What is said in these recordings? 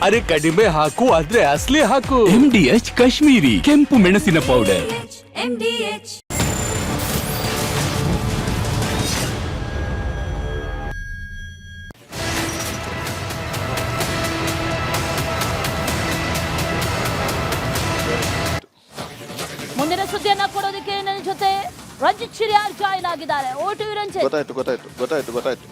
ಅರೆ ಕಡಿಮೆ ಹಾಕು ಆದ್ರೆ ಅಸಲಿ ಹಾಕು. MDH ಕಾಶ್ಮೀರಿ ಕೆಂಪು ಮೆಣಸಿನ ಪೌಡರ್. ಮುಂದಿನ ಸುದ್ದಿಯನ್ನ ಕೊಡೋದಕ್ಕೆ ನನ್ನ ಜೊತೆ ರಂಜಿತ್ ಶಿರಿಯಾರ್ ಜಾಯಿನ್ ಆಗಿದ್ದಾರೆ. ಓಟು ರಂಜಿತ್. ಗೊತ್ತಾಯ್ತು.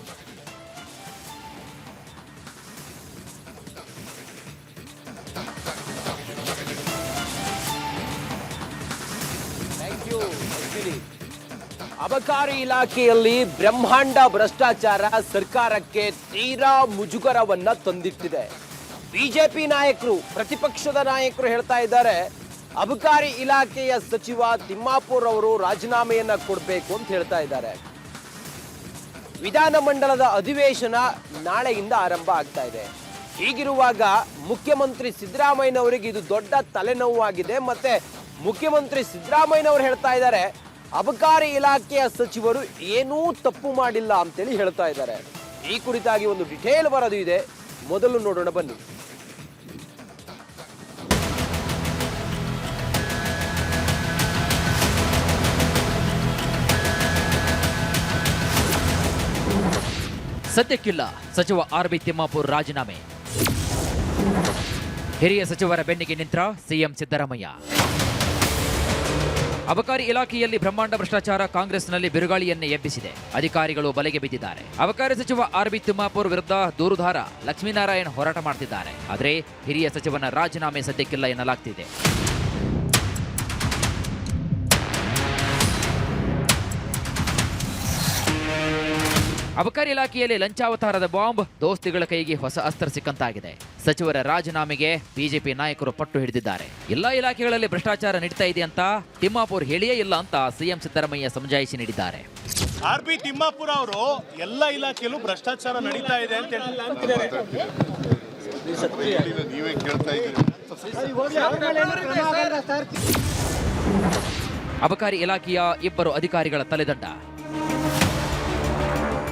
ಅಬಕಾರಿ ಇಲಾಖೆಯಲ್ಲಿ ಬ್ರಹ್ಮಾಂಡ ಭ್ರಷ್ಟಾಚಾರ ಸರ್ಕಾರಕ್ಕೆ ತೀರಾ ಮುಜುಗರವನ್ನ ತಂದಿಟ್ಟಿದೆ. ಬಿಜೆಪಿ ನಾಯಕರು, ಪ್ರತಿಪಕ್ಷದ ನಾಯಕರು ಹೇಳ್ತಾ ಇದ್ದಾರೆ, ಅಬಕಾರಿ ಇಲಾಖೆಯ ಸಚಿವ ತಿಮ್ಮಾಪುರ್ ಅವರು ರಾಜೀನಾಮೆಯನ್ನ ಕೊಡಬೇಕು ಅಂತ ಹೇಳ್ತಾ ಇದ್ದಾರೆ. ವಿಧಾನಮಂಡಲದ ಅಧಿವೇಶನ ನಾಳೆಯಿಂದ ಆರಂಭ ಆಗ್ತಾ ಇದೆ. ಹೀಗಿರುವಾಗ ಮುಖ್ಯಮಂತ್ರಿ ಸಿದ್ದರಾಮಯ್ಯನವರಿಗೆ ಇದು ದೊಡ್ಡ ತಲೆನೋವಾಗಿದೆ. ಮತ್ತೆ ಮುಖ್ಯಮಂತ್ರಿ ಸಿದ್ದರಾಮಯ್ಯನವರು ಹೇಳ್ತಾ ಇದ್ದಾರೆ, ಅಬಕಾರಿ ಇಲಾಖೆಯ ಸಚಿವರು ಏನೂ ತಪ್ಪು ಮಾಡಿಲ್ಲ ಅಂತೇಳಿ ಹೇಳ್ತಾ ಇದ್ದಾರೆ. ಈ ಕುರಿತಾಗಿ ಒಂದು ಡಿಟೇಲ್ ವರದಿ ಇದೆ, ಮೊದಲು ನೋಡೋಣ ಬನ್ನಿ. ಸದ್ಯಕ್ಕಿಲ್ಲ ಸಚಿವ ಆರ್.ಬಿ. ತಿಮ್ಮಾಪುರ್ ರಾಜೀನಾಮೆ. ಹಿರಿಯ ಸಚಿವರ ಬೆನ್ನಿಗೆ ನಿಂತ ಸಿಎಂ ಸಿದ್ದರಾಮಯ್ಯ. ಅಬಕಾರಿ ಇಲಾಖೆಯಲ್ಲಿ ಬ್ರಹ್ಮಾಂಡ ಭ್ರಷ್ಟಾಚಾರ ಕಾಂಗ್ರೆಸ್ನಲ್ಲಿ ಬಿರುಗಾಳಿಯನ್ನೇ ಎಬ್ಬಿಸಿದೆ. ಅಧಿಕಾರಿಗಳು ಬಲೆಗೆ ಬಿದ್ದಿದ್ದಾರೆ. ಅಬಕಾರಿ ಸಚಿವ ಆರ್.ಬಿ. ತಿಮ್ಮಾಪುರ್ ವಿರುದ್ಧ ದೂರುದಾರ ಲಕ್ಷ್ಮೀನಾರಾಯಣ್ ಹೋರಾಟ ಮಾಡ್ತಿದ್ದಾರೆ. ಆದರೆ ಹಿರಿಯ ಸಚಿವನ ರಾಜೀನಾಮೆ ಸದ್ಯಕ್ಕಿಲ್ಲ ಎನ್ನಲಾಗ್ತಿದೆ. ಅಬಕಾರಿ ಇಲಾಖೆಯಲ್ಲಿ ಲಂಚಾವತಾರದ ಬಾಂಬ್, ದೋಸ್ತಿಗಳ ಕೈಗೆ ಹೊಸ ಅಸ್ತ್ರ ಸಿಕ್ಕಂತಾಗಿದೆ. ಸಚಿವರ ರಾಜೀನಾಮೆಗೆ ಬಿಜೆಪಿ ನಾಯಕರು ಪಟ್ಟು ಹಿಡಿದಿದ್ದಾರೆ. ಎಲ್ಲಾ ಇಲಾಖೆಗಳಲ್ಲಿ ಭ್ರಷ್ಟಾಚಾರ ನಡೀತಾ ಇದೆ ಅಂತ ತಿಮ್ಮಾಪುರ್ ಹೇಳಿಯೇ ಇಲ್ಲ ಅಂತ ಸಿಎಂ ಸಿದ್ದರಾಮಯ್ಯ ಸಮಜಾಯಿಷಿ ನೀಡಿದ್ದಾರೆ. ಆರ್.ಬಿ. ತಿಮ್ಮಾಪುರ್ ಅವರು ಎಲ್ಲ ಇಲಾಖೆಯಲ್ಲೂ ಭ್ರಷ್ಟಾಚಾರ ನಡೀತಾ ಇದೆ ಅಂತ ನೀವೇ ಕೇಳ್ತಾ ಇದ್ದೀರಿ. ಅಬಕಾರಿ ಇಲಾಖೆಯ ಇಬ್ಬರು ಅಧಿಕಾರಿಗಳ ತಲೆದಂಡ.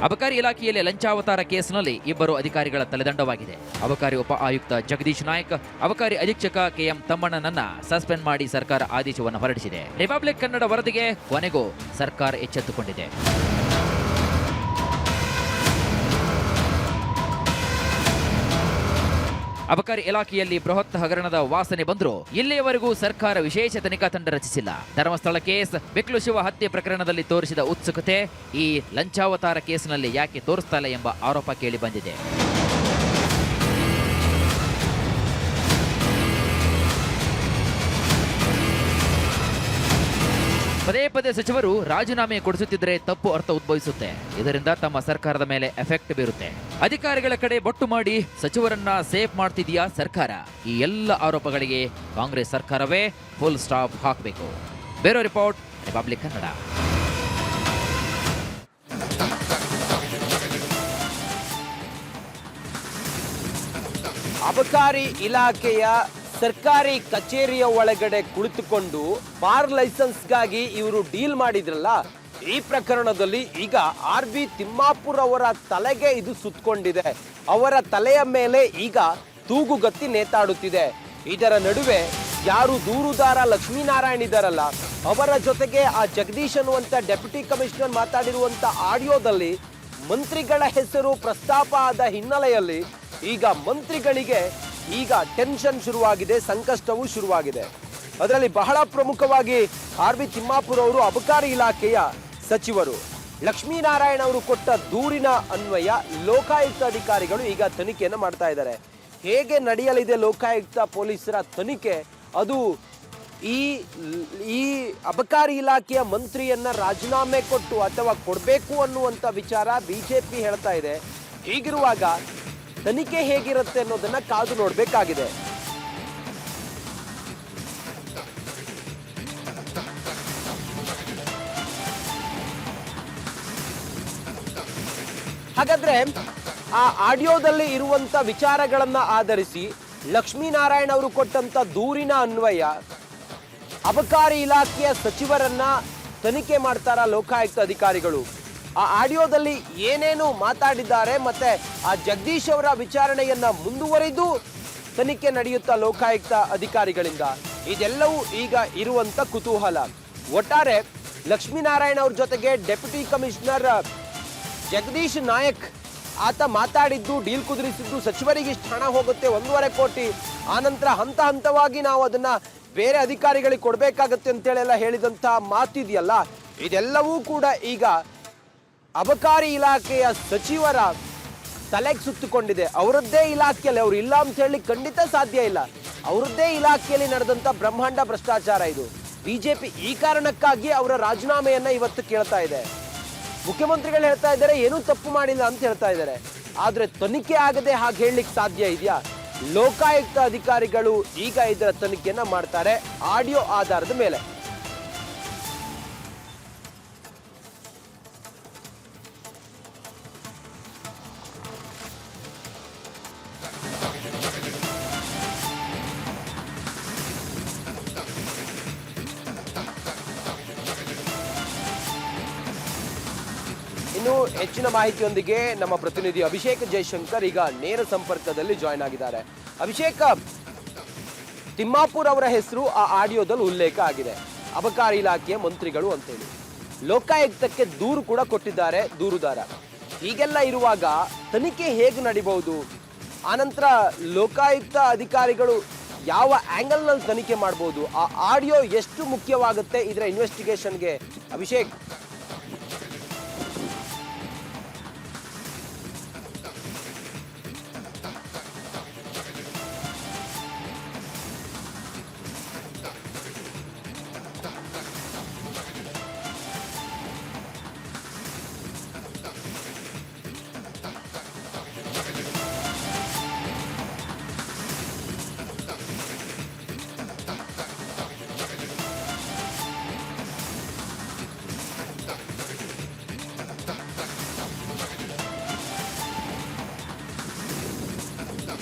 ಅಬಕಾರಿ ಇಲಾಖೆಯಲ್ಲಿ ಲಂಚಾವತಾರ ಕೇಸ್ನಲ್ಲಿ ಇಬ್ಬರು ಅಧಿಕಾರಿಗಳ ತಲೆದಂಡವಾಗಿದೆ. ಅಬಕಾರಿ ಉಪ ಆಯುಕ್ತ ಜಗದೀಶ್ ನಾಯ್ಕ್, ಅಬಕಾರಿ ಅಧೀಕ್ಷಕ ಕೆಎಂ ತಮ್ಮಣ್ಣನನ್ನ ಸಸ್ಪೆಂಡ್ ಮಾಡಿ ಸರ್ಕಾರ ಆದೇಶವನ್ನು ಹೊರಡಿಸಿದೆ. ರಿಪಬ್ಲಿಕ್ ಕನ್ನಡ ವರದಿಗೆ ಕೊನೆಗೂ ಸರ್ಕಾರ ಎಚ್ಚೆತ್ತುಕೊಂಡಿದೆ. ಅಬಕಾರಿ ಇಲಾಖೆಯಲ್ಲಿ ಬೃಹತ್ ಹಗರಣದ ವಾಸನೆ ಬಂದರೂ ಇಲ್ಲಿಯವರೆಗೂ ಸರ್ಕಾರ ವಿಶೇಷ ತನಿಖಾ ತಂಡ ರಚಿಸಿಲ್ಲ. ಧರ್ಮಸ್ಥಳ ಕೇಸ್, ಬಿಕ್ಲು ಶಿವ ಹತ್ಯೆ ಪ್ರಕರಣದಲ್ಲಿ ತೋರಿಸಿದ ಉತ್ಸುಕತೆ ಈ ಲಂಚಾವತಾರ ಕೇಸ್ನಲ್ಲಿ ಯಾಕೆ ತೋರಿಸ್ತಾ ಇಲ್ಲ ಎಂಬ ಆರೋಪ ಕೇಳಿ ಬಂದಿದೆ. ಪದೇ ಪದೇ ಸಚಿವರು ರಾಜೀನಾಮೆ ಕೊಡಿಸುತ್ತಿದ್ದರೆ ತಪ್ಪು ಅರ್ಥ ಉದ್ಭವಿಸುತ್ತೆ. ಇದರಿಂದ ತಮ್ಮ ಸರ್ಕಾರದ ಮೇಲೆ ಎಫೆಕ್ಟ್ ಬೀರುತ್ತೆ. ಅಧಿಕಾರಿಗಳ ಕಡೆ ಬೊಟ್ಟು ಮಾಡಿ ಸಚಿವರನ್ನ ಸೇಫ್ ಮಾಡ್ತಿದೆಯಾ ಸರ್ಕಾರ? ಈ ಎಲ್ಲ ಆರೋಪಗಳಿಗೆ ಕಾಂಗ್ರೆಸ್ ಸರ್ಕಾರವೇ ಫುಲ್ ಸ್ಟಾಪ್ ಹಾಕಬೇಕು. Bureau report, republic Kannada. ಅಬಕಾರಿ ಇಲಾಖೆಯ ಸರ್ಕಾರಿ ಕಚೇರಿಯ ಒಳಗಡೆ ಕುಳಿತುಕೊಂಡು ಬಾರ್ ಲೈಸೆನ್ಸ್ಗಾಗಿ ಇವರು ಡೀಲ್ ಮಾಡಿದ್ರಲ್ಲ, ಈ ಪ್ರಕರಣದಲ್ಲಿ ಈಗ ಆರ್.ಬಿ. ತಿಮ್ಮಾಪುರ್ ಅವರ ತಲೆಗೆ ಇದು ಸುತ್ತಕೊಂಡಿದೆ. ಅವರ ತಲೆಯ ಮೇಲೆ ಈಗ ತೂಗುಗತ್ತಿ ನೇತಾಡುತ್ತಿದೆ. ಇದರ ನಡುವೆ ಯಾರು ದೂರುದಾರ ಲಕ್ಷ್ಮೀನಾರಾಯಣ್ ಇದ್ದಾರಲ್ಲ, ಅವರ ಜೊತೆಗೆ ಆ ಜಗದೀಶ್ ಅನ್ನುವಂಥ ಡೆಪ್ಯೂಟಿ ಕಮಿಷನರ್ ಮಾತಾಡಿರುವಂಥ ಆಡಿಯೋದಲ್ಲಿ ಮಂತ್ರಿಗಳ ಹೆಸರು ಪ್ರಸ್ತಾಪ ಆದ ಹಿನ್ನೆಲೆಯಲ್ಲಿ ಈಗ ಮಂತ್ರಿಗಳಿಗೆ ಈಗ ಟೆನ್ಷನ್ ಶುರುವಾಗಿದೆ, ಸಂಕಷ್ಟವೂ ಶುರುವಾಗಿದೆ. ಅದರಲ್ಲಿ ಬಹಳ ಪ್ರಮುಖವಾಗಿ ಆರ್.ಬಿ. ತಿಮ್ಮಾಪುರ್ ಅವರು ಅಬಕಾರಿ ಇಲಾಖೆಯ ಸಚಿವರು. ಲಕ್ಷ್ಮೀನಾರಾಯಣ್ ಅವರು ಕೊಟ್ಟ ದೂರಿನ ಅನ್ವಯ ಲೋಕಾಯುಕ್ತ ಅಧಿಕಾರಿಗಳು ಈಗ ತನಿಖೆಯನ್ನು ಮಾಡ್ತಾ ಇದ್ದಾರೆ. ಹೇಗೆ ನಡೆಯಲಿದೆ ಲೋಕಾಯುಕ್ತ ಪೊಲೀಸರ ತನಿಖೆ? ಅದು ಈ ಅಬಕಾರಿ ಇಲಾಖೆಯ ಮಂತ್ರಿಯನ್ನ ರಾಜೀನಾಮೆ ಕೊಟ್ಟು ಅಥವಾ ಕೊಡಬೇಕು ಅನ್ನುವಂಥ ವಿಚಾರ ಬಿಜೆಪಿ ಹೇಳ್ತಾ ಇದೆ. ಹೀಗಿರುವಾಗ ತನಿಖೆ ಹೇಗಿರುತ್ತೆ ಅನ್ನೋದನ್ನ ಕಾದು ನೋಡಬೇಕಾಗಿದೆ. ಹಾಗಾದ್ರೆ ಆ ಆಡಿಯೋದಲ್ಲಿ ಇರುವಂತ ವಿಚಾರಗಳನ್ನ ಆಧರಿಸಿ ಲಕ್ಷ್ಮೀನಾರಾಯಣ್ ಅವರು ಕೊಟ್ಟಂತ ದೂರಿನ ಅನ್ವಯ ಅಬಕಾರಿ ಇಲಾಖೆಯ ಸಚಿವರನ್ನ ತನಿಖೆ ಮಾಡ್ತಾರ ಲೋಕಾಯುಕ್ತ ಅಧಿಕಾರಿಗಳು? ಆ ಆಡಿಯೋದಲ್ಲಿ ಏನೇನು ಮಾತಾಡಿದ್ದಾರೆ ಮತ್ತೆ ಆ ಜಗದೀಶ್ ಅವರ ವಿಚಾರಣೆಯನ್ನ ಮುಂದುವರಿದು ತನಿಖೆ ನಡೆಯುತ್ತಾ ಲೋಕಾಯುಕ್ತ ಅಧಿಕಾರಿಗಳಿಂದ? ಇದೆಲ್ಲವೂ ಈಗ ಇರುವಂತ ಕುತೂಹಲ. ಒಟ್ಟಾರೆ ಲಕ್ಷ್ಮೀನಾರಾಯಣ ಅವ್ರ ಜೊತೆಗೆ ಡೆಪ್ಯೂಟಿ ಕಮಿಷನರ್ ಜಗದೀಶ್ ನಾಯಕ್ ಆತ ಮಾತಾಡಿದ್ದು, ಡೀಲ್ ಕುದುರಿಸಿದ್ದು, ಸಚಿವರಿಗೆ ಇಷ್ಟು ಹಣ ಹೋಗುತ್ತೆ 1.5 ಕೋಟಿ, ಆನಂತರ ಹಂತ ಹಂತವಾಗಿ ನಾವು ಅದನ್ನ ಬೇರೆ ಅಧಿಕಾರಿಗಳಿಗೆ ಕೊಡಬೇಕಾಗತ್ತೆ ಅಂತೇಳೆಲ್ಲ ಹೇಳಿದಂಥ ಮಾತಿದೆಯಲ್ಲ, ಇದೆಲ್ಲವೂ ಕೂಡ ಈಗ ಅಬಕಾರಿ ಇಲಾಖೆಯ ಸಚಿವರ ತಲೆಗೆ ಸುತ್ತುಕೊಂಡಿದೆ. ಅವರದ್ದೇ ಇಲಾಖೆಯಲ್ಲಿ, ಅವ್ರು ಇಲ್ಲ ಅಂತ ಹೇಳಿ ಖಂಡಿತ ಸಾಧ್ಯ ಇಲ್ಲ, ಅವರದ್ದೇ ಇಲಾಖೆಯಲ್ಲಿ ನಡೆದಂಥ ಬ್ರಹ್ಮಾಂಡ ಭ್ರಷ್ಟಾಚಾರ ಇದು. ಬಿಜೆಪಿ ಈ ಕಾರಣಕ್ಕಾಗಿ ಅವರ ರಾಜೀನಾಮೆಯನ್ನ ಇವತ್ತು ಕೇಳ್ತಾ ಇದೆ. ಮುಖ್ಯಮಂತ್ರಿಗಳು ಹೇಳ್ತಾ ಇದ್ದಾರೆ ಏನೂ ತಪ್ಪು ಮಾಡಿಲ್ಲ ಅಂತ ಹೇಳ್ತಾ ಇದ್ದಾರೆ. ಆದ್ರೆ ತನಿಖೆ ಆಗದೆ ಹಾಗೆ ಹೇಳಲಿಕ್ಕೆ ಸಾಧ್ಯ ಇದೆಯಾ? ಲೋಕಾಯುಕ್ತ ಅಧಿಕಾರಿಗಳು ಈಗ ಇದರ ತನಿಖೆಯನ್ನ ಮಾಡ್ತಾರೆ ಆಡಿಯೋ ಆಧಾರದ ಮೇಲೆ. ಇನ್ನು ಹೆಚ್ಚಿನ ಮಾಹಿತಿಯೊಂದಿಗೆ ನಮ್ಮ ಪ್ರತಿನಿಧಿ ಅಭಿಷೇಕ್ ಜಯಶಂಕರ್ ಈಗ ನೇರ ಸಂಪರ್ಕದಲ್ಲಿ ಜಾಯ್ನ್ ಆಗಿದ್ದಾರೆ. ಅಭಿಷೇಕ್, ತಿಮ್ಮಾಪುರ್ ಅವರ ಹೆಸರು ಆ ಆಡಿಯೋದಲ್ಲಿ ಉಲ್ಲೇಖ ಆಗಿದೆ, ಅಬಕಾರಿ ಇಲಾಖೆಯ ಮಂತ್ರಿಗಳು ಅಂತೇಳಿ. ಲೋಕಾಯುಕ್ತಕ್ಕೆ ದೂರು ಕೂಡ ಕೊಟ್ಟಿದ್ದಾರೆ ದೂರುದಾರ. ಹೀಗೆಲ್ಲ ಇರುವಾಗ ತನಿಖೆ ಹೇಗೆ ನಡಿಬಹುದು? ಆನಂತರ ಲೋಕಾಯುಕ್ತ ಅಧಿಕಾರಿಗಳು ಯಾವ ಆಂಗಲ್ನಲ್ಲಿ ತನಿಖೆ ಮಾಡಬಹುದು? ಆ ಆಡಿಯೋ ಎಷ್ಟು ಮುಖ್ಯವಾಗುತ್ತೆ ಇದರ ಇನ್ವೆಸ್ಟಿಗೇಷನ್ಗೆ? ಅಭಿಷೇಕ್,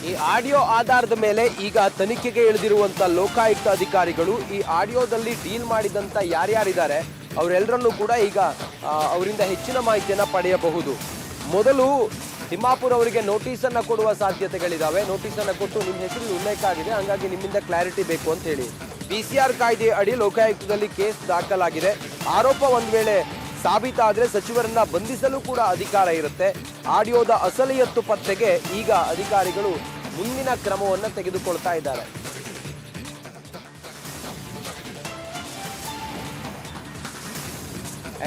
ಈ ಆಡಿಯೋ ಆಧಾರದ ಮೇಲೆ ಈಗ ತನಿಖೆಗೆ ಇಳಿದಿರುವಂತ ಲೋಕಾಯುಕ್ತ ಅಧಿಕಾರಿಗಳು ಈ ಆಡಿಯೋದಲ್ಲಿ ಡೀಲ್ ಮಾಡಿದಂತ ಯಾರ್ಯಾರಿದ್ದಾರೆ ಅವರೆಲ್ಲರನ್ನೂ ಕೂಡ ಈಗ ಅವರಿಂದ ಹೆಚ್ಚಿನ ಮಾಹಿತಿಯನ್ನ ಪಡೆಯಬಹುದು. ಮೊದಲು ತಿಮ್ಮಾಪುರ್ ಅವರಿಗೆ ನೋಟಿಸ್ ಅನ್ನ ಕೊಡುವ ಸಾಧ್ಯತೆಗಳಿದಾವೆ. ನೋಟಿಸ್ ಅನ್ನ ಕೊಟ್ಟು ನಿಮ್ಮ ಹೆಸರು ಉಲ್ಲೇಖ ಆಗಿದೆ, ಹಂಗಾಗಿ ನಿಮ್ಮಿಂದ ಕ್ಲಾರಿಟಿ ಬೇಕು ಅಂತ ಹೇಳಿ PCR ಕಾಯ್ದೆ ಅಡಿ ಲೋಕಾಯುಕ್ತದಲ್ಲಿ ಕೇಸ್ ದಾಖಲಾಗಿದೆ. ಆರೋಪ ಒಂದ್ ವೇಳೆ ಸಾಬೀತಾದ್ರೆ ಸಚಿವರನ್ನ ಬಂಧಿಸಲು ಕೂಡ ಅಧಿಕಾರ ಇರುತ್ತೆ. ಆಡಿಯೋದ ಅಸಲಿಯತ್ತು ಪತ್ತೆಗೆ ಈಗ ಅಧಿಕಾರಿಗಳು ಮುಂದಿನ ಕ್ರಮವನ್ನು ತೆಗೆದುಕೊಳ್ತಾ ಇದ್ದಾರೆ.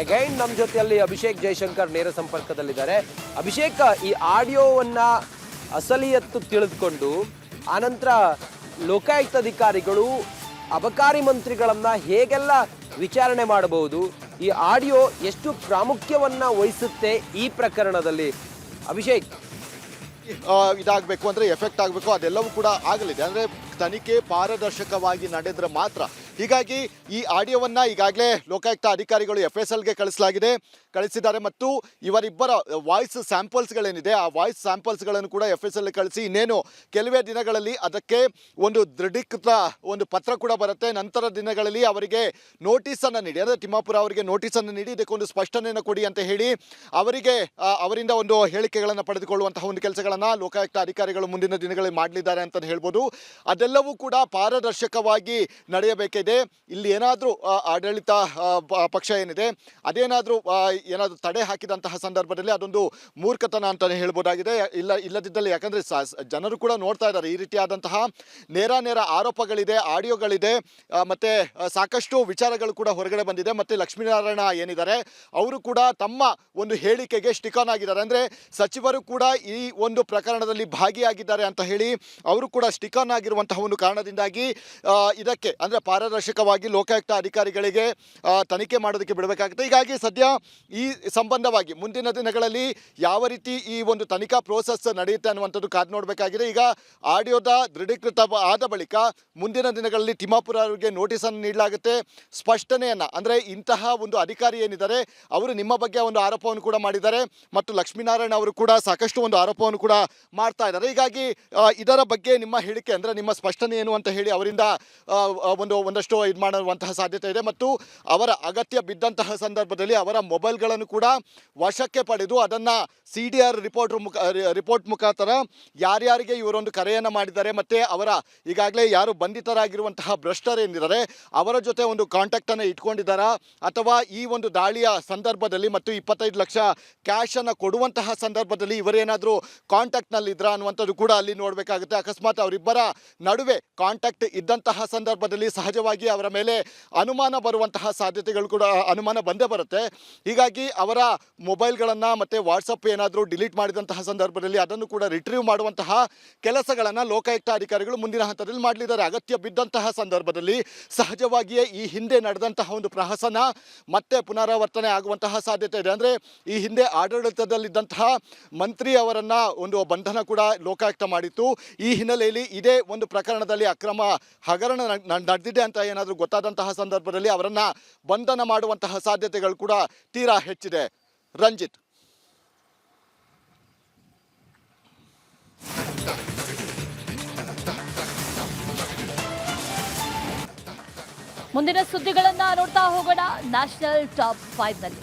ಅಗೈನ್ ನಮ್ಮ ಜೊತೆಯಲ್ಲಿ ಅಭಿಷೇಕ್ ಜಯಶಂಕರ್ ನೇರ ಸಂಪರ್ಕದಲ್ಲಿದ್ದಾರೆ. ಅಭಿಷೇಕ್, ಈ ಆಡಿಯೋವನ್ನ ಅಸಲಿಯತ್ತು ತಿಳಿದುಕೊಂಡು ಆನಂತರ ಲೋಕಾಯುಕ್ತ ಅಧಿಕಾರಿಗಳು ಅಬಕಾರಿ ಮಂತ್ರಿಗಳನ್ನ ಹೇಗೆಲ್ಲ ವಿಚಾರಣೆ ಮಾಡಬಹುದು? ಈ ಆಡಿಯೋ ಎಷ್ಟು ಪ್ರಾಮುಖ್ಯವನ್ನ ವಹಿಸುತ್ತೆ ಈ ಪ್ರಕರಣದಲ್ಲಿ? ಅಭಿಷೇಕ್, ಇದಾಗಬೇಕು ಅಂದರೆ ಎಫೆಕ್ಟ್ ಆಗಬೇಕು, ಅದೆಲ್ಲವೂ ಕೂಡ ಆಗಲಿದೆ. ಅಂದರೆ ತನಿಖೆ ಪಾರದರ್ಶಕವಾಗಿ ನಡೆದ್ರೆ ಮಾತ್ರ. ಹೀಗಾಗಿ ಈ ಆಡಿಯೋವನ್ನು ಈಗಾಗಲೇ ಲೋಕಾಯುಕ್ತ ಅಧಿಕಾರಿಗಳು FSLಗೆ ಕಳಿಸಿದ್ದಾರೆ ಮತ್ತು ಇವರಿಬ್ಬರ ವಾಯ್ಸ್ ಸ್ಯಾಂಪಲ್ಸ್ಗಳೇನಿದೆ ಆ ವಾಯ್ಸ್ ಸ್ಯಾಂಪಲ್ಸ್ಗಳನ್ನು ಕೂಡ FSL ಕಳಿಸಿ ಇನ್ನೇನು ಕೆಲವೇ ದಿನಗಳಲ್ಲಿ ಅದಕ್ಕೆ ಒಂದು ದೃಢೀಕೃತ ಒಂದು ಪತ್ರ ಕೂಡ ಬರುತ್ತೆ. ನಂತರ ದಿನಗಳಲ್ಲಿ ಅವರಿಗೆ ನೋಟಿಸನ್ನು ನೀಡಿ, ಅಂದರೆ ತಿಮ್ಮಾಪುರ ಅವರಿಗೆ ನೋಟಿಸನ್ನು ನೀಡಿ ಇದಕ್ಕೊಂದು ಸ್ಪಷ್ಟನೆಯನ್ನು ಕೊಡಿ ಅಂತ ಹೇಳಿ ಅವರಿಂದ ಒಂದು ಹೇಳಿಕೆಗಳನ್ನು ಪಡೆದುಕೊಳ್ಳುವಂತಹ ಒಂದು ಕೆಲಸಗಳನ್ನು ಲೋಕಾಯುಕ್ತ ಅಧಿಕಾರಿಗಳು ಮುಂದಿನ ದಿನಗಳಲ್ಲಿ ಮಾಡಲಿದ್ದಾರೆ ಅಂತ ಹೇಳ್ಬೋದು. ಅದೆಲ್ಲವೂ ಕೂಡ ಪಾರದರ್ಶಕವಾಗಿ ನಡೆಯಬೇಕಿದೆ. ಇಲ್ಲಿ ಏನಾದರೂ ಆಡಳಿತ ಪಕ್ಷ ಏನಿದೆ ಅದೇನಾದರೂ ತಡೆ ಹಾಕಿದಂತಹ ಸಂದರ್ಭದಲ್ಲಿ ಅದೊಂದು ಮೂರ್ಖತನ ಅಂತಲೇ ಹೇಳ್ಬೋದಾಗಿದೆ. ಇಲ್ಲದಿದ್ದಲ್ಲಿ ಯಾಕಂದರೆ ಜನರು ಕೂಡ ನೋಡ್ತಾ ಇದ್ದಾರೆ, ಈ ರೀತಿಯಾದಂತಹ ನೇರ ಆರೋಪಗಳಿದೆ, ಆಡಿಯೋಗಳಿದೆ, ಮತ್ತು ಸಾಕಷ್ಟು ವಿಚಾರಗಳು ಕೂಡ ಹೊರಗಡೆ ಬಂದಿದೆ. ಮತ್ತು ಲಕ್ಷ್ಮೀನಾರಾಯಣ ಏನಿದ್ದಾರೆ ಅವರು ಕೂಡ ತಮ್ಮ ಒಂದು ಹೇಳಿಕೆಗೆ ಸ್ಟಿಕ್ ಆನ್ ಆಗಿದ್ದಾರೆ. ಅಂದರೆ ಸಚಿವರು ಕೂಡ ಈ ಒಂದು ಪ್ರಕರಣದಲ್ಲಿ ಭಾಗಿಯಾಗಿದ್ದಾರೆ ಅಂತ ಹೇಳಿ ಅವರು ಕೂಡ ಸ್ಟಿಕ್ ಆನ್ ಆಗಿರುವಂತಹ ಒಂದು ಕಾರಣದಿಂದಾಗಿ ಇದಕ್ಕೆ ಅಂದರೆ ಪಾರದರ್ಶಕವಾಗಿ ಲೋಕಾಯುಕ್ತ ಅಧಿಕಾರಿಗಳಿಗೆ ತನಿಖೆ ಮಾಡೋದಕ್ಕೆ ಬಿಡಬೇಕಾಗುತ್ತೆ. ಹೀಗಾಗಿ ಸದ್ಯ ಈ ಸಂಬಂಧವಾಗಿ ಮುಂದಿನ ದಿನಗಳಲ್ಲಿ ಯಾವ ರೀತಿ ಈ ಒಂದು ತನಿಖಾ ಪ್ರೋಸೆಸ್ ನಡೆಯುತ್ತೆ ಅನ್ನುವಂಥದ್ದು ಕಾದು ನೋಡಬೇಕಾಗಿದೆ. ಈಗ ಆಡಿಯೋದ ದೃಢೀಕೃತ ಆದ ಬಳಿಕ ಮುಂದಿನ ದಿನಗಳಲ್ಲಿ ತಿಮ್ಮಾಪುರ ಅವರಿಗೆ ನೋಟಿಸನ್ನು ನೀಡಲಾಗುತ್ತೆ. ಸ್ಪಷ್ಟನೆಯನ್ನು, ಅಂದರೆ ಇಂತಹ ಒಂದು ಅಧಿಕಾರಿ ಏನಿದ್ದಾರೆ ಅವರು ನಿಮ್ಮ ಬಗ್ಗೆ ಒಂದು ಆರೋಪವನ್ನು ಕೂಡ ಮಾಡಿದ್ದಾರೆ ಮತ್ತು ಲಕ್ಷ್ಮೀನಾರಾಯಣ ಅವರು ಕೂಡ ಸಾಕಷ್ಟು ಒಂದು ಆರೋಪವನ್ನು ಕೂಡ ಮಾಡ್ತಾ ಇದ್ದಾರೆ. ಹೀಗಾಗಿ ಇದರ ಬಗ್ಗೆ ನಿಮ್ಮ ಹೇಳಿಕೆ, ಅಂದರೆ ನಿಮ್ಮ ಸ್ಪಷ್ಟನೆ ಏನು ಅಂತ ಹೇಳಿ ಅವರಿಂದ ಒಂದಷ್ಟು ಇದು ಮಾಡುವಂತಹ ಸಾಧ್ಯತೆ ಇದೆ ಮತ್ತು ಅವರ ಅಗತ್ಯ ಬಿದ್ದಂತಹ ಸಂದರ್ಭದಲ್ಲಿ ಅವರ ಮೊಬೈಲ್ಗಳನ್ನು ಕೂಡ ವಶಕ್ಕೆ ಪಡೆದು ಅದನ್ನು CDR ರಿಪೋರ್ಟ್ ಮುಖಾಂತರ ಯಾರ್ಯಾರಿಗೆ ಇವರೊಂದು ಕರೆಯನ್ನು ಮಾಡಿದ್ದಾರೆ ಮತ್ತು ಅವರ ಈಗಾಗಲೇ ಯಾರು ಬಂಧಿತರಾಗಿರುವಂತಹ ಭ್ರಷ್ಟರೇನಿದ್ದಾರೆ ಅವರ ಜೊತೆ ಒಂದು ಕಾಂಟ್ಯಾಕ್ಟನ್ನು ಇಟ್ಕೊಂಡಿದ್ದಾರಾ ಅಥವಾ ಈ ಒಂದು ದಾಳಿಯ ಸಂದರ್ಭದಲ್ಲಿ ಮತ್ತು 25 ಲಕ್ಷ ಕ್ಯಾಶನ್ನು ಕೊಡುವಂತಹ ಸಂದರ್ಭದಲ್ಲಿ ಇವರೇನಾದರೂ ಕಾಂಟ್ಯಾಕ್ಟ್ನಲ್ಲಿದ್ದರಾ ಅನ್ನುವಂಥದ್ದು ಕೂಡ ಅಲ್ಲಿ ನೋಡಬೇಕಾಗುತ್ತೆ. ಅಕಸ್ಮಾತ್ ಅವರಿಬ್ಬರ ನಡುವೆ ಕಾಂಟ್ಯಾಕ್ಟ್ ಇದ್ದಂತಹ ಸಂದರ್ಭದಲ್ಲಿ ಸಹಜವಾಗಿ ಅವರ ಮೇಲೆ ಅನುಮಾನ ಬರುವಂತಹ ಸಾಧ್ಯತೆಗಳು ಕೂಡ ಅನುಮಾನ ಬಂದೇ ಬರುತ್ತೆ. ಹೀಗಾಗಿ ಅವರ ಮೊಬೈಲ್ಗಳನ್ನು ಮತ್ತು ವಾಟ್ಸಪ್ ಏನಾದರೂ ಡಿಲೀಟ್ ಮಾಡಿದಂತಹ ಸಂದರ್ಭದಲ್ಲಿ ಅದನ್ನು ಕೂಡ ರಿಟ್ರೀವ್ ಮಾಡುವಂತಹ ಕೆಲಸಗಳನ್ನು ಲೋಕಾಯುಕ್ತ ಅಧಿಕಾರಿಗಳು ಮುಂದಿನ ಹಂತದಲ್ಲಿ ಮಾಡಲಿದ್ದಾರೆ. ಅಗತ್ಯ ಬಿದ್ದಂತಹ ಸಂದರ್ಭದಲ್ಲಿ ಸಹಜವಾಗಿಯೇ ಈ ಹಿಂದೆ ನಡೆದಂತಹ ಒಂದು ಪ್ರಹಸನ ಮತ್ತೆ ಪುನರಾವರ್ತನೆ ಆಗುವಂತಹ ಸಾಧ್ಯತೆ ಇದೆ. ಅಂದರೆ ಈ ಹಿಂದೆ ಆಡಳಿತದಲ್ಲಿದ್ದಂತಹ ಮಂತ್ರಿ ಅವರನ್ನು ಒಂದು ಬಂಧನ ಕೂಡ ಲೋಕಾಯುಕ್ತ ಮಾಡಿತ್ತು. ಈ ಹಿನ್ನೆಲೆಯಲ್ಲಿ ಇದೇ ಒಂದು ಪ್ರಕರಣದಲ್ಲಿ ಅಕ್ರಮ ಹಗರಣ ನಡೆದಿದೆ ಅಂತ ಏನಾದರೂ ಗೊತ್ತಾದಂತಹ ಸಂದರ್ಭದಲ್ಲಿ ಅವರನ್ನು ಬಂಧನ ಮಾಡುವಂತಹ ಸಾಧ್ಯತೆಗಳು ಕೂಡ ತೀರಾ ಹೆಚ್ಚಿದೆ. ರಂಜಿತ್. ಮುಂದಿನ ಸುದ್ದಿಗಳನ್ನ ನೋಡ್ತಾ ಹೋಗೋಣ. ನ್ಯಾಷನಲ್ ಟಾಪ್ 5 ನಲ್ಲಿ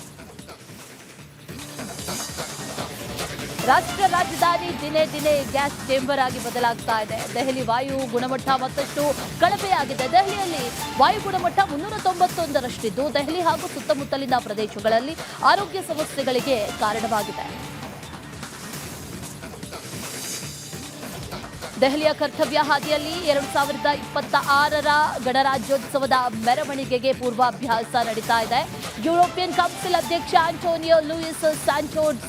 ರಾಷ್ಟ್ರ ರಾಜಧಾನಿ ದಿನೇ ದಿನೇ ಗ್ಯಾಸ್ ಚೇಂಬರ್ ಆಗಿ ಬದಲಾಗ್ತಾ ಇದೆ. ದೆಹಲಿ ವಾಯು ಗುಣಮಟ್ಟ ಮತ್ತಷ್ಟು ಕಳಪೆಯಾಗಿದೆ. ದೆಹಲಿಯಲ್ಲಿ ವಾಯು ಗುಣಮಟ್ಟ 391ರಷ್ಟಿದ್ದು ದೆಹಲಿ ಹಾಗೂ ಸುತ್ತಮುತ್ತಲಿನ ಪ್ರದೇಶಗಳಲ್ಲಿ ಆರೋಗ್ಯ ಸಮಸ್ಯೆಗಳಿಗೆ ಕಾರಣವಾಗಿದೆ. ದೆಹಲಿಯ ಕರ್ತವ್ಯ ಹಾದಿಯಲ್ಲಿ 2026ರ ಗಣರಾಜ್ಯೋತ್ಸವದ ಮೆರವಣಿಗೆಗೆ ಪೂರ್ವಾಭ್ಯಾಸ ನಡೀತಾ ಇದೆ. ಯುರೋಪಿಯನ್ ಕೌನ್ಸಿಲ್ ಅಧ್ಯಕ್ಷ ಆಂಟೋನಿಯೋ ಲೂಯಿಸ್ ಸ್ಯಾಂಚೋಸ್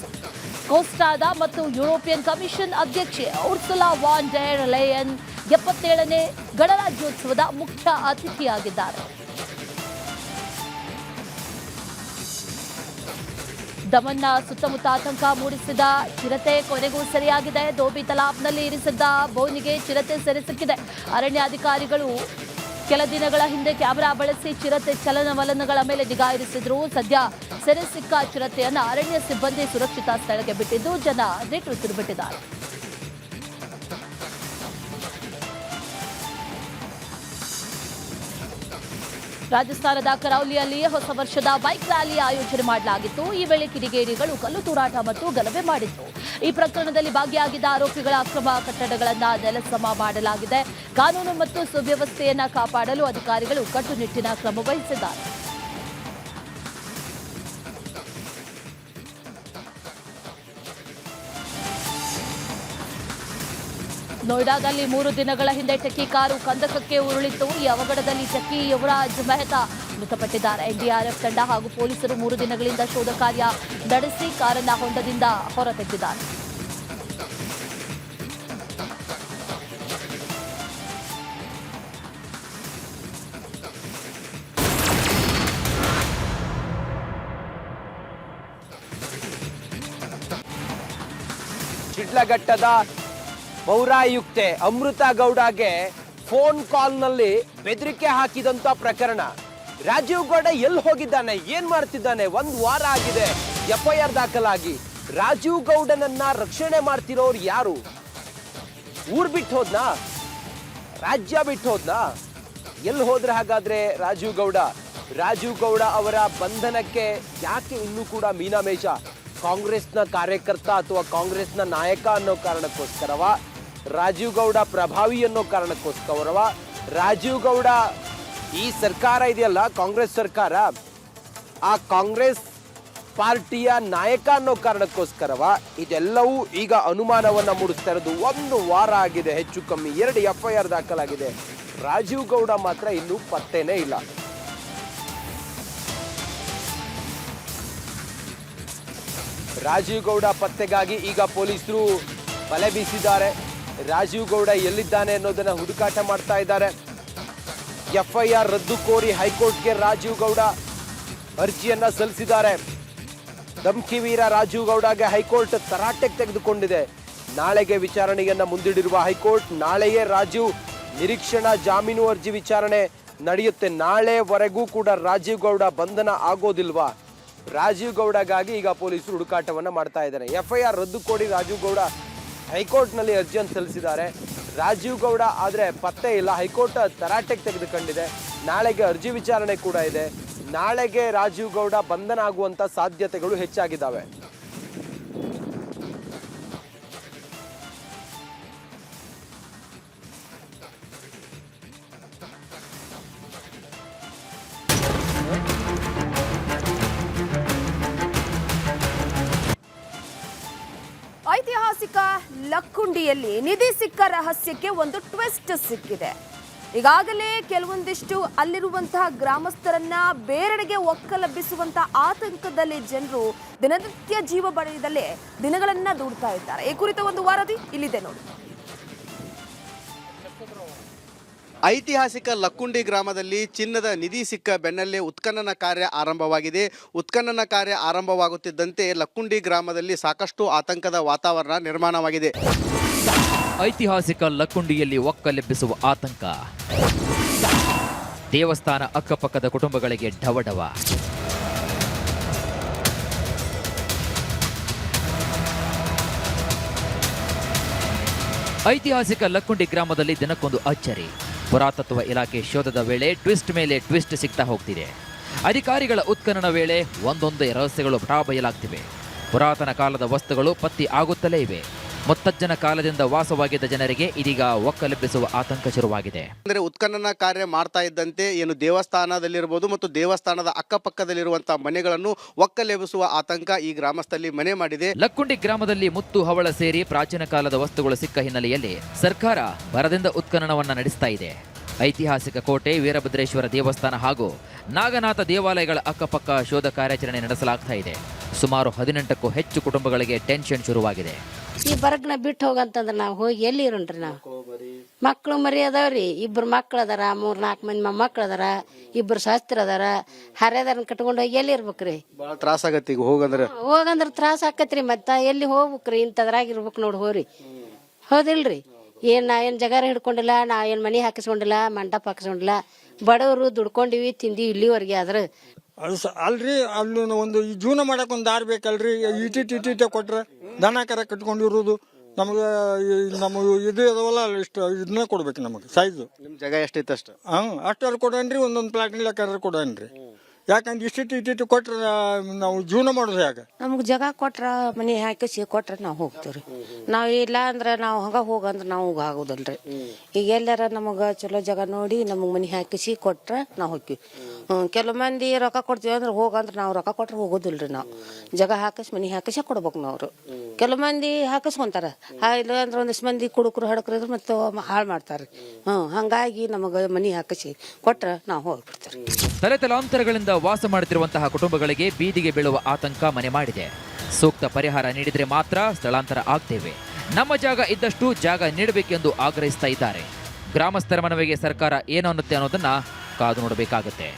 ಕೋಸ್ಟಾದ ಮತ್ತು ಯುರೋಪಿಯನ್ ಕಮಿಷನ್ ಅಧ್ಯಕ್ಷೆ ಉರ್ಸುಲಾ ವಾನ್ ಡೆರ್ ಲೆಯನ್ 77ನೇ ಗಣರಾಜ್ಯೋತ್ಸವದ ಮುಖ್ಯ ಅತಿಥಿಯಾಗಿದ್ದಾರೆ. ದಮನ್ನ ಸುತ್ತಮುತ್ತ ಆತಂಕ ಮೂಡಿಸಿದ ಚಿರತೆ ಕೊನೆಗೂ ಸರಿಯಾಗಿದೆ. ದೋಬಿ ತಲಾಬ್ನಲ್ಲಿ ಇರಿಸಿದ್ದ ಬೋನಿಗೆ ಚಿರತೆ ಸೆರೆ ಸಿಕ್ಕಿದೆ. ಅರಣ್ಯಾಧಿಕಾರಿಗಳು ಕೆಲ ದಿನಗಳ ಹಿಂದೆ ಕ್ಯಾಮೆರಾ ಬಳಸಿ ಚಿರತೆ ಚಲನವಲನಗಳ ಮೇಲೆ ನಿಗಾ ಇರಿಸಿದ್ರು. ಸದ್ಯ ಸೆರೆ ಸಿಕ್ಕ ಚಿರತೆಯನ್ನು ಅರಣ್ಯ ಸಿಬ್ಬಂದಿ ಸುರಕ್ಷಿತ ಸ್ಥಳಕ್ಕೆ ಬಿಟ್ಟಿದ್ದು ಜನ ನಿಟ್ಟುಸಿರು ಬಿಟ್ಟಿದ್ದಾರೆ. ರಾಜಸ್ಥಾನದ ಕರೌಲಿಯಲ್ಲಿ ಹೊಸ ವರ್ಷದ ಬೈಕ್ ರ್ಯಾಲಿ ಆಯೋಜನೆ ಮಾಡಲಾಗಿತ್ತು. ಈ ವೇಳೆ ಕಿಡಿಗೇಡಿಗಳು ಕಲ್ಲು ತೂರಾಟ ಮತ್ತು ಗಲಭೆ ಮಾಡಿದ್ರು. ಈ ಪ್ರಕರಣದಲ್ಲಿ ಭಾಗಿಯಾಗಿದ್ದ ಆರೋಪಿಗಳ ಅಕ್ರಮ ಕಟ್ಟಡಗಳನ್ನು ನೆಲಸಮ ಮಾಡಲಾಗಿದೆ. ಕಾನೂನು ಮತ್ತು ಸುವ್ಯವಸ್ಥೆಯನ್ನು ಕಾಪಾಡಲು ಅಧಿಕಾರಿಗಳು ಕಟ್ಟುನಿಟ್ಟಿನ ಕ್ರಮ ವಹಿಸಿದ್ದಾರೆ. ನೋಯ್ಡಾದಲ್ಲಿ 3 ದಿನಗಳ ಹಿಂದೆ ಟೆಕ್ಕಿ ಕಾರು ಕಂದಕಕ್ಕೆ ಉರುಳಿತ್ತು. ಈ ಅವಘಡದಲ್ಲಿ ಟೆಕ್ಕಿ ಯುವರಾಜ್ ಮೆಹ್ತಾ ಮೃತಪಟ್ಟಿದ್ದಾರೆ. ಎನ್ಡಿಆರ್ಎಫ್ ತಂಡ ಹಾಗೂ ಪೊಲೀಸರು 3 ದಿನಗಳಿಂದ ಶೋಧ ಕಾರ್ಯ ನಡೆಸಿ ಕಾರನ್ನ ಹೊಂಡದಿಂದ ಹೊರತೆಗೆದಿದ್ದಾರೆ. ಶಿಡ್ಲಘಟ್ಟದ ಪೌರಾಯುಕ್ತೆ ಅಮೃತ ಗೌಡಗೆ ಫೋನ್ ಕಾಲ್ನಲ್ಲಿ ಬೆದರಿಕೆ ಹಾಕಿದಂತ ಪ್ರಕರಣ. ರಾಜೀವ್ ಗೌಡ ಎಲ್ಲಿ ಹೋಗಿದ್ದಾನೆ, ಏನ್ ಮಾಡ್ತಿದ್ದಾನೆ? 1 ವಾರ ಆಗಿದೆ FIR ದಾಖಲಾಗಿ. ರಾಜೀವ್ ಗೌಡನನ್ನ ರಕ್ಷಣೆ ಮಾಡ್ತಿರೋರು ಯಾರು? ಊರ್ ಬಿಟ್ಟು ಹೋದ್ನಾ? ರಾಜ್ಯ ಬಿಟ್ಟು ಹೋದ್ನಾ? ಎಲ್ಲಿ ಹೋದ್ರೆ ಹಾಗಾದ್ರೆ ರಾಜೀವ್ ಗೌಡ? ರಾಜೀವ್ ಗೌಡ ಅವರ ಬಂಧನಕ್ಕೆ ಯಾಕೆ ಇನ್ನೂ ಕೂಡ ಮೀನಾಮೇಷ? ಕಾಂಗ್ರೆಸ್ನ ಕಾರ್ಯಕರ್ತ ಅಥವಾ ಕಾಂಗ್ರೆಸ್ನ ನಾಯಕ ಅನ್ನೋ ಕಾರಣಕ್ಕೋಸ್ಕರವ? ರಾಜೀವ್ ಗೌಡ ಪ್ರಭಾವಿ ಅನ್ನೋ ಕಾರಣಕ್ಕೋಸ್ಕರವ? ರಾಜೀವ್ ಗೌಡ ಈ ಸರ್ಕಾರ ಇದೆಯಲ್ಲ, ಕಾಂಗ್ರೆಸ್ ಸರ್ಕಾರ, ಆ ಕಾಂಗ್ರೆಸ್ ಪಾರ್ಟಿಯ ನಾಯಕ ಅನ್ನೋ ಕಾರಣಕ್ಕೋಸ್ಕರವ? ಇದೆಲ್ಲವೂ ಈಗ ಅನುಮಾನವನ್ನ ಮೂಡಿಸ್ತಾ ಇರೋದು. 1 ವಾರ ಆಗಿದೆ, ಹೆಚ್ಚು ಕಮ್ಮಿ 2 FIR ದಾಖಲಾಗಿದೆ. ರಾಜೀವ್ ಗೌಡ ಮಾತ್ರ ಇನ್ನೂ ಪತ್ತೆನೇ ಇಲ್ಲ. ರಾಜೀವ್ ಗೌಡ ಪತ್ತೆಗಾಗಿ ಈಗ ಪೊಲೀಸರು ಬಲೆ ಬೀಸಿದ್ದಾರೆ. ರಾಜೀವ್ ಗೌಡ ಎಲ್ಲಿದ್ದಾನೆ ಅನ್ನೋದನ್ನ ಹುಡುಕಾಟ ಮಾಡ್ತಾ ಇದ್ದಾರೆ. FIR ರದ್ದು ಕೋರಿ ಹೈಕೋರ್ಟ್ಗೆ ರಾಜೀವ್ ಗೌಡ ಅರ್ಜಿಯನ್ನ ಸಲ್ಲಿಸಿದ್ದಾರೆ. ಧಮ್ಕಿ ವೀರ ರಾಜೀವ್ ಗೌಡಗೆ ಹೈಕೋರ್ಟ್ ತರಾಟೆಗೆ ತೆಗೆದುಕೊಂಡಿದೆ. ನಾಳೆಗೆ ವಿಚಾರಣೆಯನ್ನ ಮುಂದಿಡಿರುವ ಹೈಕೋರ್ಟ್, ನಾಳೆಯೇ ರಾಜೀವ್ ನಿರೀಕ್ಷಣಾ ಜಾಮೀನು ಅರ್ಜಿ ವಿಚಾರಣೆ ನಡೆಯುತ್ತೆ. ನಾಳೆವರೆಗೂ ಕೂಡ ರಾಜೀವ್ ಗೌಡ ಬಂಧನ ಆಗೋದಿಲ್ವಾ? ರಾಜೀವ್ ಗೌಡಗಾಗಿ ಈಗ ಪೊಲೀಸರು ಹುಡುಕಾಟವನ್ನ ಮಾಡ್ತಾ ಇದ್ದಾರೆ. FIR ರದ್ದು ಕೋರಿ ರಾಜೀವ್ ಗೌಡ ಹೈಕೋರ್ಟ್ನಲ್ಲಿ ಅರ್ಜಿಯನ್ನು ಸಲ್ಲಿಸಿದ್ದಾರೆ. ರಾಜೀವ್ ಗೌಡ ಆದ್ರೆ ಪತ್ತೆ ಇಲ್ಲ. ಹೈಕೋರ್ಟ್ ತರಾಟೆಗೆ ತೆಗೆದುಕೊಂಡಿದೆ. ನಾಳೆಗೆ ಅರ್ಜಿ ವಿಚಾರಣೆ ಕೂಡ ಇದೆ. ನಾಳೆಗೆ ರಾಜೀವ್ ಗೌಡ ಬಂಧನ ಆಗುವಂತ ಸಾಧ್ಯತೆಗಳು ಹೆಚ್ಚಾಗಿದ್ದಾವೆ. ಐತಿಹಾಸಿಕ ಲಕ್ಕುಂಡಿಯಲ್ಲಿ ನಿಧಿ ಸಿಕ್ಕ ರಹಸ್ಯಕ್ಕೆ ಒಂದು ಟ್ವಿಸ್ಟ್ ಸಿಕ್ಕಿದೆ. ಈಗಾಗಲೇ ಕೆಲವೊಂದಿಷ್ಟು ಅಲ್ಲಿರುವಂತಹ ಗ್ರಾಮಸ್ಥರನ್ನ ಬೇರೆಡೆಗೆ ಒಕ್ಕಲೆಬ್ಬಿಸುವಂತಹ ಆತಂಕದಲ್ಲಿ ಜನರು ದಿನನಿತ್ಯ ಜೀವ ಬಡಿಯದಲ್ಲೇ ದಿನಗಳನ್ನ ದೂಡ್ತಾ ಇದ್ದಾರೆ. ಈ ಕುರಿತ ಒಂದು ವರದಿ ಇಲ್ಲಿದೆ ನೋಡಿ. ಐತಿಹಾಸಿಕ ಲಕ್ಕುಂಡಿ ಗ್ರಾಮದಲ್ಲಿ ಚಿನ್ನದ ನಿಧಿ ಸಿಕ್ಕ ಬೆನ್ನಲ್ಲೇ ಉತ್ಖನನ ಕಾರ್ಯ ಆರಂಭವಾಗಿದೆ. ಉತ್ಖನನ ಕಾರ್ಯ ಆರಂಭವಾಗುತ್ತಿದ್ದಂತೆ ಲಕ್ಕುಂಡಿ ಗ್ರಾಮದಲ್ಲಿ ಸಾಕಷ್ಟು ಆತಂಕದ ವಾತಾವರಣ ನಿರ್ಮಾಣವಾಗಿದೆ. ಐತಿಹಾಸಿಕ ಲಕ್ಕುಂಡಿಯಲ್ಲಿ ಒಕ್ಕಲೆಬ್ಬಿಸುವ ಆತಂಕ. ದೇವಸ್ಥಾನ ಅಕ್ಕಪಕ್ಕದ ಕುಟುಂಬಗಳಿಗೆ ಢವಢವ. ಐತಿಹಾಸಿಕ ಲಕ್ಕುಂಡಿ ಗ್ರಾಮದಲ್ಲಿ ದಿನಕ್ಕೊಂದು ಅಚ್ಚರಿ. ಪುರಾತತ್ವ ಇಲಾಖೆ ಶೋಧದ ವೇಳೆ ಟ್ವಿಸ್ಟ್ ಮೇಲೆ ಟ್ವಿಸ್ಟ್ ಸಿಗ್ತಾ ಹೋಗ್ತಿದೆ. ಅಧಿಕಾರಿಗಳ ಉತ್ಖನನ ವೇಳೆ ಒಂದೊಂದೇ ರಹಸ್ಯಗಳು ಬಯಲಾಗ್ತಿವೆ. ಪುರಾತನ ಕಾಲದ ವಸ್ತುಗಳು ಪತ್ತಿ ಆಗುತ್ತಲೇ ಇವೆ. ಮುತ್ತಜ್ಜನ ಕಾಲದಿಂದ ವಾಸವಾಗಿದ್ದ ಜನರಿಗೆ ಇದೀಗ ಒಕ್ಕಲೆಬ್ಬಿಸುವ ಆತಂಕ ಶುರುವಾಗಿದೆ. ಅಂದರೆ ಉತ್ಖನನ ಕಾರ್ಯ ಮಾಡ್ತಾ ಇದ್ದಂತೆ ಏನು ದೇವಸ್ಥಾನದಲ್ಲಿರ್ಬೋದು ಮತ್ತು ದೇವಸ್ಥಾನದ ಅಕ್ಕಪಕ್ಕದಲ್ಲಿರುವಂತಹ ಮನೆಗಳನ್ನು ಒಕ್ಕಲೆಬ್ಬಿಸುವ ಆತಂಕ ಈ ಗ್ರಾಮಸ್ಥರಲ್ಲಿ ಮನೆ ಮಾಡಿದೆ. ಲಕ್ಕುಂಡಿ ಗ್ರಾಮದಲ್ಲಿ ಮುತ್ತು ಹವಳ ಸೇರಿ ಪ್ರಾಚೀನ ಕಾಲದ ವಸ್ತುಗಳು ಸಿಕ್ಕ ಹಿನ್ನೆಲೆಯಲ್ಲಿ ಸರ್ಕಾರ ಭರದಿಂದ ಉತ್ಖನನವನ್ನ ನಡೆಸ್ತಾ ಇದೆ. ಐತಿಹಾಸಿಕ ಕೋಟೆ, ವೀರಭದ್ರೇಶ್ವರ ದೇವಸ್ಥಾನ ಹಾಗೂ ನಾಗನಾಥ ದೇವಾಲಯಗಳ ಅಕ್ಕಪಕ್ಕ ಶೋಧ ಕಾರ್ಯಾಚರಣೆ ನಡೆಸಲಾಗ್ತಾ ಇದೆ. ಸುಮಾರು 18ಕ್ಕೂ ಹೆಚ್ಚು ಕುಟುಂಬಗಳಿಗೆ ಟೆನ್ಷನ್ ಶುರುವಾಗಿದೆ. ಈ ಬರಗ್ನ ಬಿಟ್ಟು ಹೋಗಂತಂದ್ರೆ ನಾವು ಹೋಗಿ ಎಲ್ಲಿ ಇರೋಣ್ರಿ? ನಾವು ಮಕ್ಕಳು ಮರಿ ಅದಾವ್ರಿ. 2 ಮಕ್ಳು ಅದಾರ, 3-4 ಮಂದಿ ಮೊಮ್ಮಕ್ಳು ಅದಾರ, 2 ಶಾಸ್ತ್ರ ಅದಾರ. ಹರಿಯದಾರನ್ ಕಟ್ಕೊಂಡು ಹೋಗಿ ಎಲ್ಲಿ ಇರ್ಬೇಕ್ರಿ? ಬಹಳ ತ್ರಾಸ ಆಗತ್ತೆ. ಈಗ ಹೋಗಂದ್ರ ತ್ರಾಸ ಆಕತ್ರಿ. ಮತ್ತ ಎಲ್ಲಿ ಹೋಗ್ಬೇಕ್ರಿ? ಇಂಥದ್ರಾಗ ಇರ್ಬೇಕು ನೋಡಿ. ಹೋರಿ ಹೌದಿಲ್ರಿ? ನಾ ಏನ್ ಜಗಾರ ಹಿಡ್ಕೊಂಡಿಲ್ಲ, ನಾ ಏನ್ ಮನಿ ಹಾಕಿಸ್ಕೊಂಡಿಲ್ಲ, ಮಂಟಪ ಹಾಕಿಸ್ಕೊಂಡಿಲ್ಲ. ಬಡವರು ದುಡ್ಕೊಂಡಿವಿ, ತಿಂದಿವಿ ಇಲ್ಲಿವರೆಗೆ. ಆದ್ರೆ ಅಲ್ರಿ ಅಲ್ಲಿ ಒಂದು ಜೀವನ ಮಾಡಕ್ ಒಂದು ದಾರಿ ಬೇಕಲ್ರಿ. ಇಟಿಟ ಕೊಟ್ರೆ ದನ ಕರ ಕಟ್ಕೊಂಡಿರೋದು ನಮ್ಗೆ ನಮ್ಮ ಇದು ಅದಾವಲ್ಲ ಇಷ್ಟು ಇದನ್ನ ಕೊಡ್ಬೇಕು ನಮಗೆ ಸೈಜು. ನಿಮ್ಮ ಜಾಗ ಎಷ್ಟೈತೆ ಅಷ್ಟು ಅಷ್ಟಾರು ಕೊಡನ್ರಿ. ಒಂದೊಂದು ಪ್ಲಾಟ್ ಲೆಕ್ಕ ಕೊಡನ್ರಿ. ಯಾಕಂದ್ರೆ ಇಷ್ಟಿಟ್ಟು ಕೊಟ್ರೆ ನಾವು ಜೀವನ ಮಾಡೋದು ಯಾಕೆ? ನಮ್ಗೆ ಜಾಗ ಕೊಟ್ರ ಮನಿ ಹಾಕಿಸಿ ಕೊಟ್ರ ನಾವು ಹೋಗ್ತೀವ್ರಿ. ನಾವ್ ಇಲ್ಲ ಅಂದ್ರೆ ನಾವು ಹಂಗ ಹೋಗಂದ್ರ ನಾವು ಆಗೋದಲ್ರಿ. ಈಗ ಎಲ್ಲಾರ ನಮಗ ಚಲೋ ಜಾಗ ನೋಡಿ ನಮಗ್ ಮನಿ ಹಾಕಿಸಿ ಕೊಟ್ರ ನಾವ್ ಹೋಗ್ತೀವಿ. ಕೆಲವು ಮಂದಿ ರೊಕ್ಕ ಕೊಡ್ತೀವಿ ಅಂದ್ರೆ ಹೋಗಂದ್ರ ನಾವು ರೊಕ್ಕ ಕೊಟ್ರ ಹೋಗೋದಿಲ್ರಿ. ನಾವು ಜಾಗ ಹಾಕಿಸಿ ಮನಿ ಹಾಕಿಸಿ ಕೊಡ್ಬೇಕು ನಾವ್ರು. ಕೆಲವು ಮಂದಿ ಹಾಕಿಸ್ಕೊಂತಾರ. ಇಲ್ಲ ಅಂದ್ರೆ ಒಂದಿಷ್ಟು ಮಂದಿ ಕುಡುಕರು ಹಡಕ್ರಿದ್ರು ಮತ್ತೆ ಹಾಳು ಮಾಡ್ತಾರ್ರಿ. ಹಂಗಾಗಿ ನಮಗ ಮನಿ ಹಾಕಿಸಿ ಕೊಟ್ರ ನಾವು ಹೋಗ್ಬಿಡ್ತೀವಿ. ತಲೆತಲಾಂತರಗಳಿಂದ ವಾಸ ಮಾಡುತ್ತಿರುವಂತಹ ಕುಟುಂಬಗಳಿಗೆ ಬೀದಿಗೆ ಬೀಳುವ ಆತಂಕ ಮನೆ ಮಾಡಿದೆ. ಸೂಕ್ತ ಪರಿಹಾರ ನೀಡಿದರೆ ಮಾತ್ರ ಸ್ಥಳಾಂತರ ಆಗ್ತೇವೆ. ನಮ್ಮ ಜಾಗ ಇದ್ದಷ್ಟು ಜಾಗ ನೀಡಬೇಕೆಂದು ಆಗ್ರಹಿಸ್ತಾ ಇದ್ದಾರೆ. ಗ್ರಾಮಸ್ಥರ ಮನವಿಗೆ ಸರ್ಕಾರ ಏನು ಅನ್ನುತ್ತೆ ಅನ್ನೋದನ್ನ ಕಾದು ನೋಡಬೇಕಾಗುತ್ತೆ.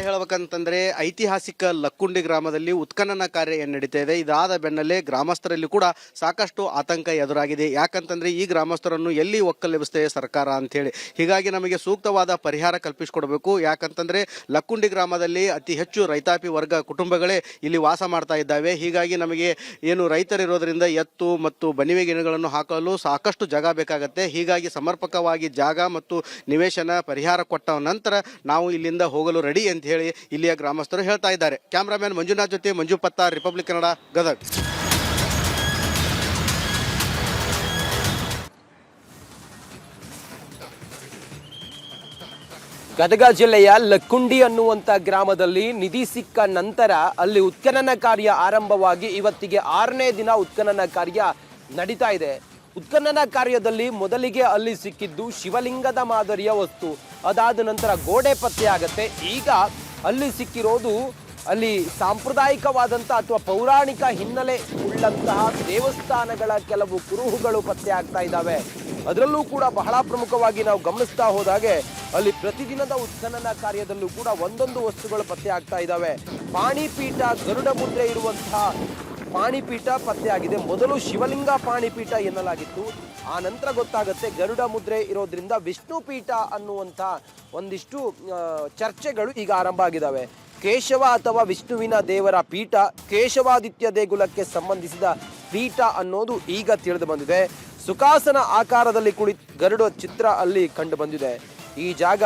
ಹೇಳಬೇಕಂತಂದ್ರೆ ಐತಿಹಾಸಿಕ ಲಕ್ಕುಂಡಿ ಗ್ರಾಮದಲ್ಲಿ ಉತ್ಖನನ ಕಾರ್ಯ ಏನು ನಡೀತಾ ಇದೆ. ಇದಾದ ಬೆನ್ನಲ್ಲೇ ಗ್ರಾಮಸ್ಥರಲ್ಲಿ ಕೂಡ ಸಾಕಷ್ಟು ಆತಂಕ ಎದುರಾಗಿದೆ. ಯಾಕಂತಂದ್ರೆ ಈ ಗ್ರಾಮಸ್ಥರನ್ನು ಎಲ್ಲಿ ಒಕ್ಕಲೆಬ್ಬಿಸ್ತೇವೆ ಸರ್ಕಾರ ಅಂತ ಹೇಳಿ. ಹೀಗಾಗಿ ನಮಗೆ ಸೂಕ್ತವಾದ ಪರಿಹಾರ ಕಲ್ಪಿಸಿಕೊಡ್ಬೇಕು. ಯಾಕಂತಂದ್ರೆ ಲಕ್ಕುಂಡಿ ಗ್ರಾಮದಲ್ಲಿ ಅತಿ ಹೆಚ್ಚು ರೈತಾಪಿ ವರ್ಗ ಕುಟುಂಬಗಳೇ ಇಲ್ಲಿ ವಾಸ ಮಾಡ್ತಾ ಇದ್ದಾವೆ. ಹೀಗಾಗಿ ನಮಗೆ ಏನು ರೈತರಿರೋದ್ರಿಂದ ಎತ್ತು ಮತ್ತು ಬನಿವೆ ಗಿಡಗಳನ್ನು ಹಾಕಲು ಸಾಕಷ್ಟು ಜಾಗ ಬೇಕಾಗತ್ತೆ. ಹೀಗಾಗಿ ಸಮರ್ಪಕವಾಗಿ ಜಾಗ ಮತ್ತು ನಿವೇಶನ ಪರಿಹಾರ ಕೊಟ್ಟ ನಂತರ ನಾವು ಇಲ್ಲಿಂದ ಹೋಗಲು ರೆಡಿ ಅಂತ ಹೇಳಿ ಇಲ್ಲಿಯ ಗ್ರಾಮಸ್ಥರು ಹೇಳ್ತಾ ಇದ್ದಾರೆ. ಕ್ಯಾಮರಾಮನ್ ಮಂಜುನಾಥ್ ಜೊತೆ ಮಂಜು ಪತ್ತಾರ್, ರಿಪಬ್ಲಿಕ್ ಕನ್ನಡ, ಗದಗ್. ಗದಗ ಜಿಲ್ಲೆಯ ಲಕ್ಕುಂಡಿ ಅನ್ನುವಂತ ಗ್ರಾಮದಲ್ಲಿ ನಿಧಿ ಸಿಕ್ಕ ನಂತರ ಅಲ್ಲಿ ಉತ್ಖನನ ಕಾರ್ಯ ಆರಂಭವಾಗಿ ಇವತ್ತಿಗೆ 6ನೇ ದಿನ ಉತ್ಖನನ ಕಾರ್ಯ ನಡೀತಾ ಇದೆ. ಉತ್ಖನನ ಕಾರ್ಯದಲ್ಲಿ ಮೊದಲಿಗೆ ಅಲ್ಲಿ ಸಿಕ್ಕಿದ್ದು ಶಿವಲಿಂಗದ ಮಾದರಿಯ ವಸ್ತು. ಅದಾದ ನಂತರ ಗೋಡೆ ಪತ್ತೆ ಆಗತ್ತೆ. ಈಗ ಅಲ್ಲಿ ಸಿಕ್ಕಿರೋದು ಅಲ್ಲಿ ಸಾಂಪ್ರದಾಯಿಕವಾದಂತಹ ಅಥವಾ ಪೌರಾಣಿಕ ಹಿನ್ನೆಲೆ ಉಳ್ಳಂತಹ ದೇವಸ್ಥಾನಗಳ ಕೆಲವು ಕುರುಹುಗಳು ಪತ್ತೆ ಆಗ್ತಾ ಇದ್ದಾವೆ. ಅದರಲ್ಲೂ ಕೂಡ ಬಹಳ ಪ್ರಮುಖವಾಗಿ ನಾವು ಗಮನಿಸ್ತಾ ಹೋದಾಗೆ ಅಲ್ಲಿ ಪ್ರತಿದಿನದ ಉತ್ಖನನ ಕಾರ್ಯದಲ್ಲೂ ಕೂಡ ಒಂದೊಂದು ವಸ್ತುಗಳು ಪತ್ತೆ ಆಗ್ತಾ ಇದ್ದಾವೆ. ಪಾಣಿಪೀಠ, ಗರುಡ ಮುದ್ರೆ ಇರುವಂತಹ ಪಾಣಿಪೀಠ ಪತ್ತೆ ಆಗಿದೆ. ಮೊದಲು ಶಿವಲಿಂಗ ಪಾಣಿಪೀಠ ಎನ್ನಲಾಗಿತ್ತು. ಆ ನಂತರ ಗೊತ್ತಾಗುತ್ತೆ ಗರುಡ ಮುದ್ರೆ ಇರೋದ್ರಿಂದ ವಿಷ್ಣು ಪೀಠ ಅನ್ನುವಂಥ ಒಂದಿಷ್ಟು ಚರ್ಚೆಗಳು ಈಗ ಆರಂಭ ಆಗಿದ್ದಾವೆ. ಕೇಶವ ಅಥವಾ ವಿಷ್ಣುವಿನ ದೇವರ ಪೀಠ, ಕೇಶವಾದಿತ್ಯ ದೇಗುಲಕ್ಕೆ ಸಂಬಂಧಿಸಿದ ಪೀಠ ಅನ್ನೋದು ಈಗ ತಿಳಿದು ಬಂದಿದೆ. ಸುಖಾಸನ ಆಕಾರದಲ್ಲಿ ಗರುಡ ಚಿತ್ರ ಅಲ್ಲಿ ಕಂಡು ಬಂದಿದೆ. ಈ ಜಾಗ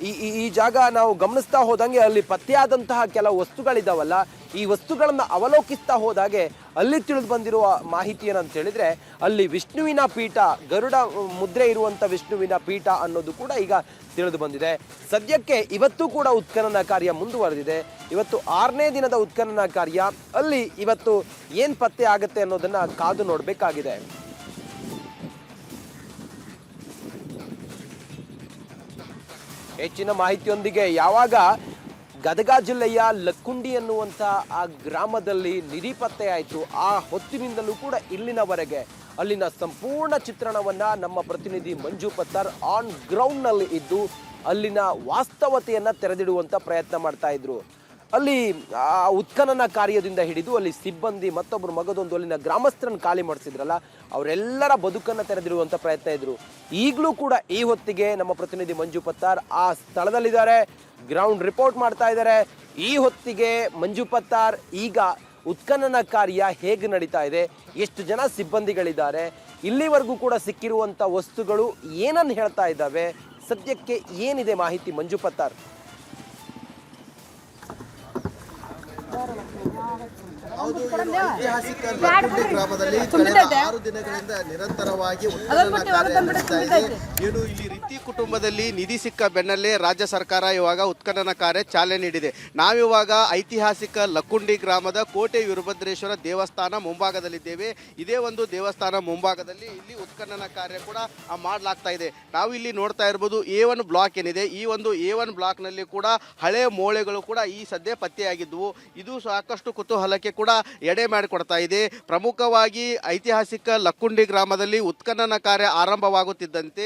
ಈ ಜಾಗ ನಾವು ಗಮನಿಸ್ತಾ ಹೋದಂಗೆ ಅಲ್ಲಿ ಪತ್ತೆಯಾದಂತಹ ಕೆಲವು ವಸ್ತುಗಳಿದಾವಲ್ಲ, ಈ ವಸ್ತುಗಳನ್ನು ಅವಲೋಕಿಸ್ತಾ ಹೋದಾಗೆ ಅಲ್ಲಿ ತಿಳಿದು ಬಂದಿರುವ ಮಾಹಿತಿ ಏನಂತ ಹೇಳಿದ್ರೆ ಅಲ್ಲಿ ವಿಷ್ಣುವಿನ ಪೀಠ, ಗರುಡ ಮುದ್ರೆ ಇರುವಂತ ವಿಷ್ಣುವಿನ ಪೀಠ ಅನ್ನೋದು ಕೂಡ ಈಗ ತಿಳಿದು ಬಂದಿದೆ. ಸದ್ಯಕ್ಕೆ ಇವತ್ತು ಕೂಡ ಉತ್ಖನನ ಕಾರ್ಯ ಮುಂದುವರೆದಿದೆ. ಇವತ್ತು 6ನೇ ದಿನದ ಉತ್ಖನನ ಕಾರ್ಯ. ಅಲ್ಲಿ ಇವತ್ತು ಏನ್ ಪತ್ತೆ ಆಗುತ್ತೆ ಅನ್ನೋದನ್ನ ಕಾದು ನೋಡಬೇಕಾಗಿದೆ. ಹೆಚ್ಚಿನ ಮಾಹಿತಿಯೊಂದಿಗೆ ಯಾವಾಗ ಗದಗ ಜಿಲ್ಲೆಯ ಲಕ್ಕುಂಡಿ ಅನ್ನುವಂಥ ಆ ಗ್ರಾಮದಲ್ಲಿ ನಿಧಿ ಪತ್ತೆ ಆಯಿತು, ಆ ಹೊತ್ತಿನಿಂದಲೂ ಕೂಡ ಇಲ್ಲಿನವರೆಗೆ ಅಲ್ಲಿನ ಸಂಪೂರ್ಣ ಚಿತ್ರಣವನ್ನ ನಮ್ಮ ಪ್ರತಿನಿಧಿ ಮಂಜು ಪತ್ತಾರ್ ಆನ್ ಗ್ರೌಂಡ್ನಲ್ಲಿ ಇದ್ದು ಅಲ್ಲಿನ ವಾಸ್ತವತೆಯನ್ನ ತೆರೆದಿಡುವಂತ ಪ್ರಯತ್ನ ಮಾಡ್ತಾ ಇದ್ರು. ಅಲ್ಲಿ ಆ ಉತ್ಖನನ ಕಾರ್ಯದಿಂದ ಹಿಡಿದು ಅಲ್ಲಿ ಸಿಬ್ಬಂದಿ ಮತ್ತೊಬ್ಬರು ಮಗದೊಂದು ಅಲ್ಲಿನ ಗ್ರಾಮಸ್ಥರನ್ನು ಖಾಲಿ ಮಾಡಿಸಿದ್ರಲ್ಲ, ಅವರೆಲ್ಲರ ಬದುಕನ್ನು ತೆರೆದಿಡುವಂತ ಪ್ರಯತ್ನ ಇದ್ರು. ಈಗಲೂ ಕೂಡ ಈ ಹೊತ್ತಿಗೆ ನಮ್ಮ ಪ್ರತಿನಿಧಿ ಮಂಜು ಪತ್ತಾರ್ ಆ ಸ್ಥಳದಲ್ಲಿದ್ದಾರೆ, ಗ್ರೌಂಡ್ ರಿಪೋರ್ಟ್ ಮಾಡ್ತಾ ಇದ್ದಾರೆ. ಈ ಹೊತ್ತಿಗೆ ಮಂಜು ಪತ್ತಾರ್ ಈಗ ಉತ್ಖನನ ಕಾರ್ಯ ಹೇಗೆ ನಡೀತಾ ಇದೆ, ಎಷ್ಟು ಜನ ಸಿಬ್ಬಂದಿಗಳಿದ್ದಾರೆ, ಇಲ್ಲಿವರೆಗೂ ಕೂಡ ಸಿಕ್ಕಿರುವಂತ ವಸ್ತುಗಳು ಏನನ್ನು ಹೇಳ್ತಾ ಇದ್ದಾವೆ, ಸದ್ಯಕ್ಕೆ ಏನಿದೆ ಮಾಹಿತಿ ಮಂಜು ಪತ್ತಾರ್? ಹೌದು, ಏನು ಐತಿಹಾಸಿಕ ಲಕ್ಕುಂಡಿ ಗ್ರಾಮದಲ್ಲಿ ಕಳೆದ 6 ದಿನಗಳಿಂದ ನಿರಂತರವಾಗಿ ಉತ್ಖನನ ಕಾರ್ಯ ನಡೆಸ್ತಾ ಇದೆ. ಏನು ಇಲ್ಲಿ ರಿತ್ತಿ ಕುಟುಂಬದಲ್ಲಿ ನಿಧಿ ಸಿಕ್ಕ ಬೆನ್ನಲ್ಲೇ ರಾಜ್ಯ ಸರ್ಕಾರ ಇವಾಗ ಉತ್ಖನನ ಕಾರ್ಯ ಚಾಲನೆ ನೀಡಿದೆ. ನಾವಿವಾಗ ಐತಿಹಾಸಿಕ ಲಕ್ಕುಂಡಿ ಗ್ರಾಮದ ಕೋಟೆ ವೀರಭದ್ರೇಶ್ವರ ದೇವಸ್ಥಾನ ಮುಂಭಾಗದಲ್ಲಿದ್ದೇವೆ. ಇದೇ ಒಂದು ದೇವಸ್ಥಾನ ಮುಂಭಾಗದಲ್ಲಿ ಇಲ್ಲಿ ಉತ್ಖನನ ಕಾರ್ಯ ಕೂಡ ಮಾಡಲಾಗ್ತಾ ಇದೆ. ನಾವು ಇಲ್ಲಿ ನೋಡ್ತಾ ಇರ್ಬೋದು A1 ಬ್ಲಾಕ್ ಏನಿದೆ, ಈ ಒಂದು A1 ಬ್ಲಾಕ್ನಲ್ಲಿ ಕೂಡ ಹಳೆ ಮೋಳೆಗಳು ಕೂಡ ಈ ಸದ್ಯ ಪತ್ತೆಯಾಗಿದ್ದವು. ಇದು ಸಾಕಷ್ಟು ಕುತೂಹಲಕ್ಕೆ ಕೂಡ ಎಡೆ ಮಾಡಿಕೊಡ್ತಾ ಇದೆ. ಪ್ರಮುಖವಾಗಿ ಐತಿಹಾಸಿಕ ಲಕ್ಕುಂಡಿ ಗ್ರಾಮದಲ್ಲಿ ಉತ್ಖನನ ಕಾರ್ಯ ಆರಂಭವಾಗುತ್ತಿದ್ದಂತೆ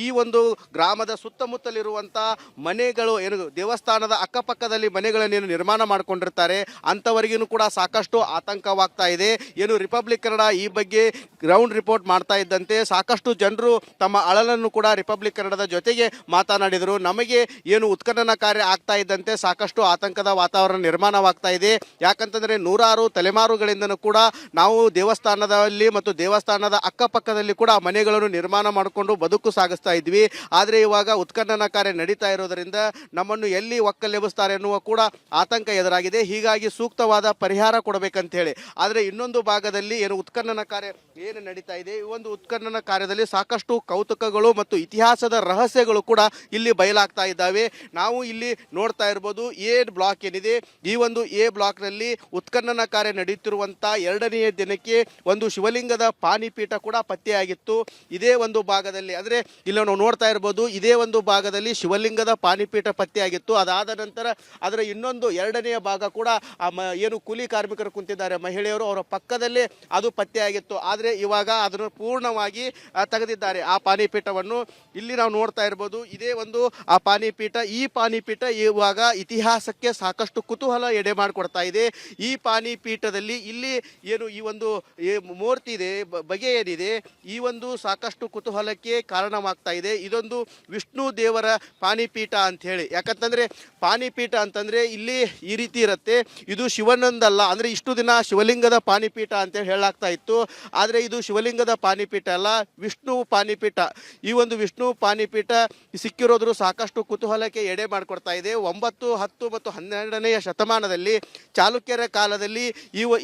ಈ ಒಂದು ಗ್ರಾಮದ ಸುತ್ತಮುತ್ತಲಿರುವಂಥ ಮನೆಗಳು ಏನು ದೇವಸ್ಥಾನದ ಅಕ್ಕಪಕ್ಕದಲ್ಲಿ ಮನೆಗಳನ್ನೇನು ನಿರ್ಮಾಣ ಮಾಡಿಕೊಂಡಿರ್ತಾರೆ ಅಂಥವರಿಗೂ ಕೂಡ ಸಾಕಷ್ಟು ಆತಂಕವಾಗ್ತಾ ಇದೆ. ಏನು ರಿಪಬ್ಲಿಕ್ ಕನ್ನಡ ಈ ಬಗ್ಗೆ ಗ್ರೌಂಡ್ ರಿಪೋರ್ಟ್ ಮಾಡ್ತಾ ಇದ್ದಂತೆ ಸಾಕಷ್ಟು ಜನರು ತಮ್ಮ ಅಳಲನ್ನು ಕೂಡ ರಿಪಬ್ಲಿಕ್ ಕನ್ನಡದ ಜೊತೆಗೆ ಮಾತನಾಡಿದರು. ನಮಗೆ ಏನು ಉತ್ಖನನ ಕಾರ್ಯ ಆಗ್ತಾ ಇದ್ದಂತೆ ಸಾಕಷ್ಟು ಆತಂಕದ ವಾತಾವರಣ ನಿರ್ಮಾಣವಾಗ್ತಾ ಇದೆ. ಯಾಕಂತಂದರೆ ನೂರಾರು ತಲೆಮಾರುಗಳಿಂದನೂ ಕೂಡ ನಾವು ದೇವಸ್ಥಾನದಲ್ಲಿ ಮತ್ತು ದೇವಸ್ಥಾನದ ಅಕ್ಕಪಕ್ಕದಲ್ಲಿ ಕೂಡ ಮನೆಗಳನ್ನು ನಿರ್ಮಾಣ ಮಾಡಿಕೊಂಡು ಬದುಕು ಸಾಗಿಸ್ತಾ ಇದ್ವಿ. ಆದರೆ ಇವಾಗ ಉತ್ಖನನ ಕಾರ್ಯ ನಡೀತಾ ಇರೋದರಿಂದ ನಮ್ಮನ್ನು ಎಲ್ಲಿ ಒಕ್ಕಲೆಬ್ಬಿಸ್ತಾರೆ ಎನ್ನುವ ಕೂಡ ಆತಂಕ ಎದುರಾಗಿದೆ. ಹೀಗಾಗಿ ಸೂಕ್ತವಾದ ಪರಿಹಾರ ಕೊಡಬೇಕಂತ ಹೇಳಿ. ಆದರೆ ಇನ್ನೊಂದು ಭಾಗದಲ್ಲಿ ಏನು ಉತ್ಖನನ ಕಾರ್ಯ ಏನು ನಡೀತಾ ಇದೆ, ಈ ಒಂದು ಉತ್ಖನನ ಕಾರ್ಯದಲ್ಲಿ ಸಾಕಷ್ಟು ಕೌತುಕಗಳು ಮತ್ತು ಇತಿಹಾಸದ ರಹಸ್ಯಗಳು ಕೂಡ ಇಲ್ಲಿ ಬಯಲಾಗ್ತಾ ಇದ್ದಾವೆ. ನಾವು ಇಲ್ಲಿ ನೋಡ್ತಾ ಇರ್ಬೋದು A ಬ್ಲಾಕ್ ಏನಿದೆ, ಈ ಒಂದು A ಬ್ಲಾಕ್ನಲ್ಲಿ ಉತ್ಖನನ ಕಾರ್ಯ ನಡೆಯುತ್ತಿರುವಂಥ 2ನೇ ದಿನಕ್ಕೆ ಒಂದು ಶಿವಲಿಂಗದ ಪಾನಿಪೀಠ ಕೂಡ ಪತ್ತೆಯಾಗಿತ್ತು. ಇದೇ ಒಂದು ಭಾಗದಲ್ಲಿ ಅಂದರೆ ಇಲ್ಲಿ ನಾವು ನೋಡ್ತಾ ಇರ್ಬೋದು ಇದೇ ಒಂದು ಭಾಗದಲ್ಲಿ ಶಿವಲಿಂಗದ ಪಾನಿಪೀಠ ಪತ್ತೆಯಾಗಿತ್ತು. ಅದಾದ ನಂತರ ಅದರ ಇನ್ನೊಂದು 2ನೇ ಭಾಗ ಕೂಡ ಏನು ಕೂಲಿ ಕಾರ್ಮಿಕರು ಕುಂತಿದ್ದಾರೆ ಮಹಿಳೆಯರು, ಅವರ ಪಕ್ಕದಲ್ಲೇ ಅದು ಪತ್ತೆಯಾಗಿತ್ತು. ಆದರೆ ಇವಾಗ ಅದನ್ನು ಪೂರ್ಣವಾಗಿ ತೆಗೆದಿದ್ದಾರೆ ಆ ಪಾನಿಪೀಠವನ್ನು. ಇಲ್ಲಿ ನಾವು ನೋಡ್ತಾ ಇರ್ಬೋದು ಇದೇ ಒಂದು ಆ ಪಾನಿಪೀಠ. ಈ ಪಾನಿಪೀಠ ಇವಾಗ ಇತಿಹಾಸಕ್ಕೆ ಸಾಕಷ್ಟು ಕುತೂಹಲ ಎಡೆ ಮಾಡಿಕೊಡ್ತಾ ಇದೆ. ಈ ಪಾನಿಪೀಠದಲ್ಲಿ ಇಲ್ಲಿ ಏನು ಈ ಒಂದು ಮೂರ್ತಿ ಇದೆ, ಬಗೆ ಏನಿದೆ, ಈ ಒಂದು ಸಾಕಷ್ಟು ಕುತೂಹಲಕ್ಕೆ ಕಾರಣವಾಗ್ತಾ ಇದೆ. ಇದೊಂದು ವಿಷ್ಣು ದೇವರ ಪಾನಿಪೀಠ ಅಂತ ಹೇಳಿ. ಯಾಕಂತಂದ್ರೆ ಪಾನಿಪೀಠ ಅಂತಂದ್ರೆ ಇಲ್ಲಿ ಈ ರೀತಿ ಇರುತ್ತೆ. ಇದು ಶಿವನೊಂದಲ್ಲ, ಅಂದ್ರೆ ಇಷ್ಟು ದಿನ ಶಿವಲಿಂಗದ ಪಾನಿಪೀಠ ಅಂತೇಳಿ ಹೇಳಲಾಗ್ತಾ ಇತ್ತು. ಆದರೆ ಇದು ಶಿವಲಿಂಗದ ಪಾನಿಪೀಠ ಅಲ್ಲ, ವಿಷ್ಣು ಪಾನಿಪೀಠ. ಈ ಒಂದು ವಿಷ್ಣು ಪಾನಿಪೀಠ ಸಿಕ್ಕಿರೋದ್ರು ಸಾಕಷ್ಟು ಕುತೂಹಲಕ್ಕೆ ಎಡೆ ಮಾಡಿಕೊಡ್ತಾ ಇದೆ. 9, 10 ಮತ್ತು 12ನೇ ಶತಮಾನದಲ್ಲಿ ಚಾಲುಕ್ಯರ ಕಾಲದಲ್ಲಿ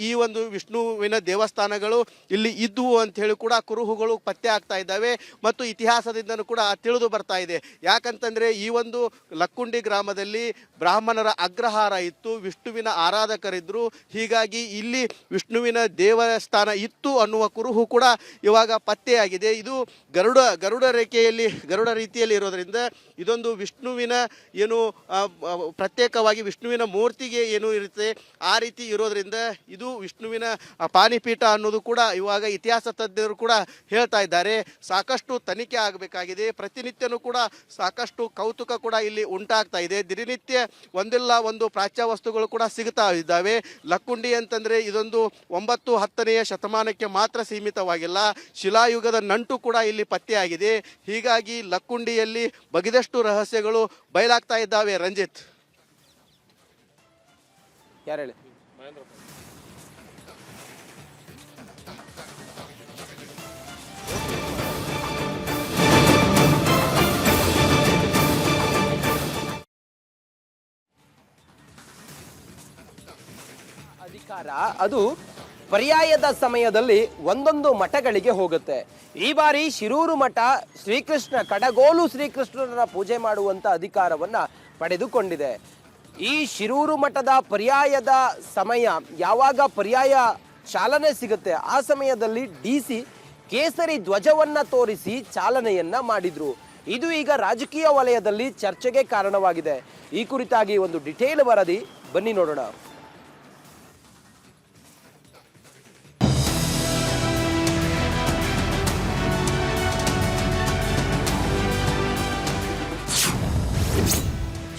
ಈ ಒಂದು ವಿಷ್ಣುವಿನ ದೇವಸ್ಥಾನಗಳು ಇಲ್ಲಿ ಇದ್ದುವು ಅಂತ ಹೇಳಿ ಕೂಡ ಕುರುಹುಗಳು ಪತ್ತೆ ಆಗ್ತಾ ಇದ್ದಾವೆ ಮತ್ತು ಇತಿಹಾಸದಿಂದನೂ ಕೂಡ ತಿಳಿದು ಬರ್ತಾ ಇದೆ. ಯಾಕಂತಂದ್ರೆ ಈ ಒಂದು ಲಕ್ಕುಂಡಿ ಗ್ರಾಮದಲ್ಲಿ ಬ್ರಾಹ್ಮಣರ ಅಗ್ರಹಾರ ಇತ್ತು, ವಿಷ್ಣುವಿನ ಆರಾಧಕರಿದ್ರು. ಹೀಗಾಗಿ ಇಲ್ಲಿ ವಿಷ್ಣುವಿನ ದೇವಸ್ಥಾನ ಇತ್ತು ಅನ್ನುವ ಕುರುಹು ಕೂಡ ಇವಾಗ ಪತ್ತೆಯಾಗಿದೆ. ಇದು ಗರುಡ ರೇಖೆಯಲ್ಲಿ ಗರುಡ ರೀತಿಯಲ್ಲಿ ಇರೋದ್ರಿಂದ ಇದೊಂದು ವಿಷ್ಣುವಿನ ಏನು ಪ್ರತ್ಯೇಕವಾಗಿ ವಿಷ್ಣುವಿನ ಮೂರ್ತಿಗೆ ಏನು ಇರುತ್ತೆ ಆ ರೀತಿ ಇರೋದ್ರಿಂದ ಇದು ವಿಷ್ಣುವಿನ ಪಾನಿಪೀಠ ಅನ್ನೋದು ಕೂಡ ಇವಾಗ ಇತಿಹಾಸ ತಜ್ಞರು ಕೂಡ ಹೇಳ್ತಾ ಇದ್ದಾರೆ. ಸಾಕಷ್ಟು ತನಿಖೆ ಆಗಬೇಕಾಗಿದೆ. ಪ್ರತಿನಿತ್ಯನೂ ಕೂಡ ಸಾಕಷ್ಟು ಕೌತುಕ ಕೂಡ ಇಲ್ಲಿ ಉಂಟಾಗ್ತಾ ಇದೆ. ದಿನನಿತ್ಯ ಒಂದಿಲ್ಲ ಒಂದು ಪ್ರಾಚ್ಯ ವಸ್ತುಗಳು ಕೂಡ ಸಿಗ್ತಾ ಇದ್ದಾವೆ. ಲಕ್ಕುಂಡಿ ಅಂತಂದ್ರೆ ಇದೊಂದು 9, 10ನೇ ಶತಮಾನಕ್ಕೆ ಮಾತ್ರ ಸೀಮಿತವಾಗಿಲ್ಲ, ಶಿಲಾಯುಗದ ನಂಟು ಕೂಡ ಇಲ್ಲಿ ಪತ್ತೆಯಾಗಿದೆ. ಹೀಗಾಗಿ ಲಕ್ಕುಂಡಿಯಲ್ಲಿ ಬಗೆದಷ್ಟು ರಹಸ್ಯಗಳು ಬಯಲಾಗ್ತಾ ಇದ್ದಾವೆ. ರಂಜಿತ್, ಯಾರು ಹೇಳಿ? ಅಧಿಕಾರ ಅದು ಪರ್ಯಾಯದ ಸಮಯದಲ್ಲಿ ಒಂದೊಂದು ಮಠಗಳಿಗೆ ಹೋಗುತ್ತೆ. ಈ ಬಾರಿ ಶಿರೂರು ಮಠ ಶ್ರೀಕೃಷ್ಣ ಕಡಗೋಲು ಶ್ರೀಕೃಷ್ಣನ ಪೂಜೆ ಮಾಡುವಂತ ಅಧಿಕಾರವನ್ನ ಪಡೆದುಕೊಂಡಿದೆ. ಈ ಶಿರೂರು ಮಠದ ಪರ್ಯಾಯದ ಸಮಯ ಯಾವಾಗ ಪರ್ಯಾಯ ಚಾಲನೆ ಸಿಗುತ್ತೆ ಆ ಸಮಯದಲ್ಲಿ ಡಿಸಿ ಕೇಸರಿ ಧ್ವಜವನ್ನ ತೋರಿಸಿ ಚಾಲನೆಯನ್ನ ಮಾಡಿದ್ರು. ಇದು ಈಗ ರಾಜಕೀಯ ವಲಯದಲ್ಲಿ ಚರ್ಚೆಗೆ ಕಾರಣವಾಗಿದೆ. ಈ ಕುರಿತಾಗಿ ಒಂದು ಡಿಟೇಲ್ ವರದಿ, ಬನ್ನಿ ನೋಡೋಣ.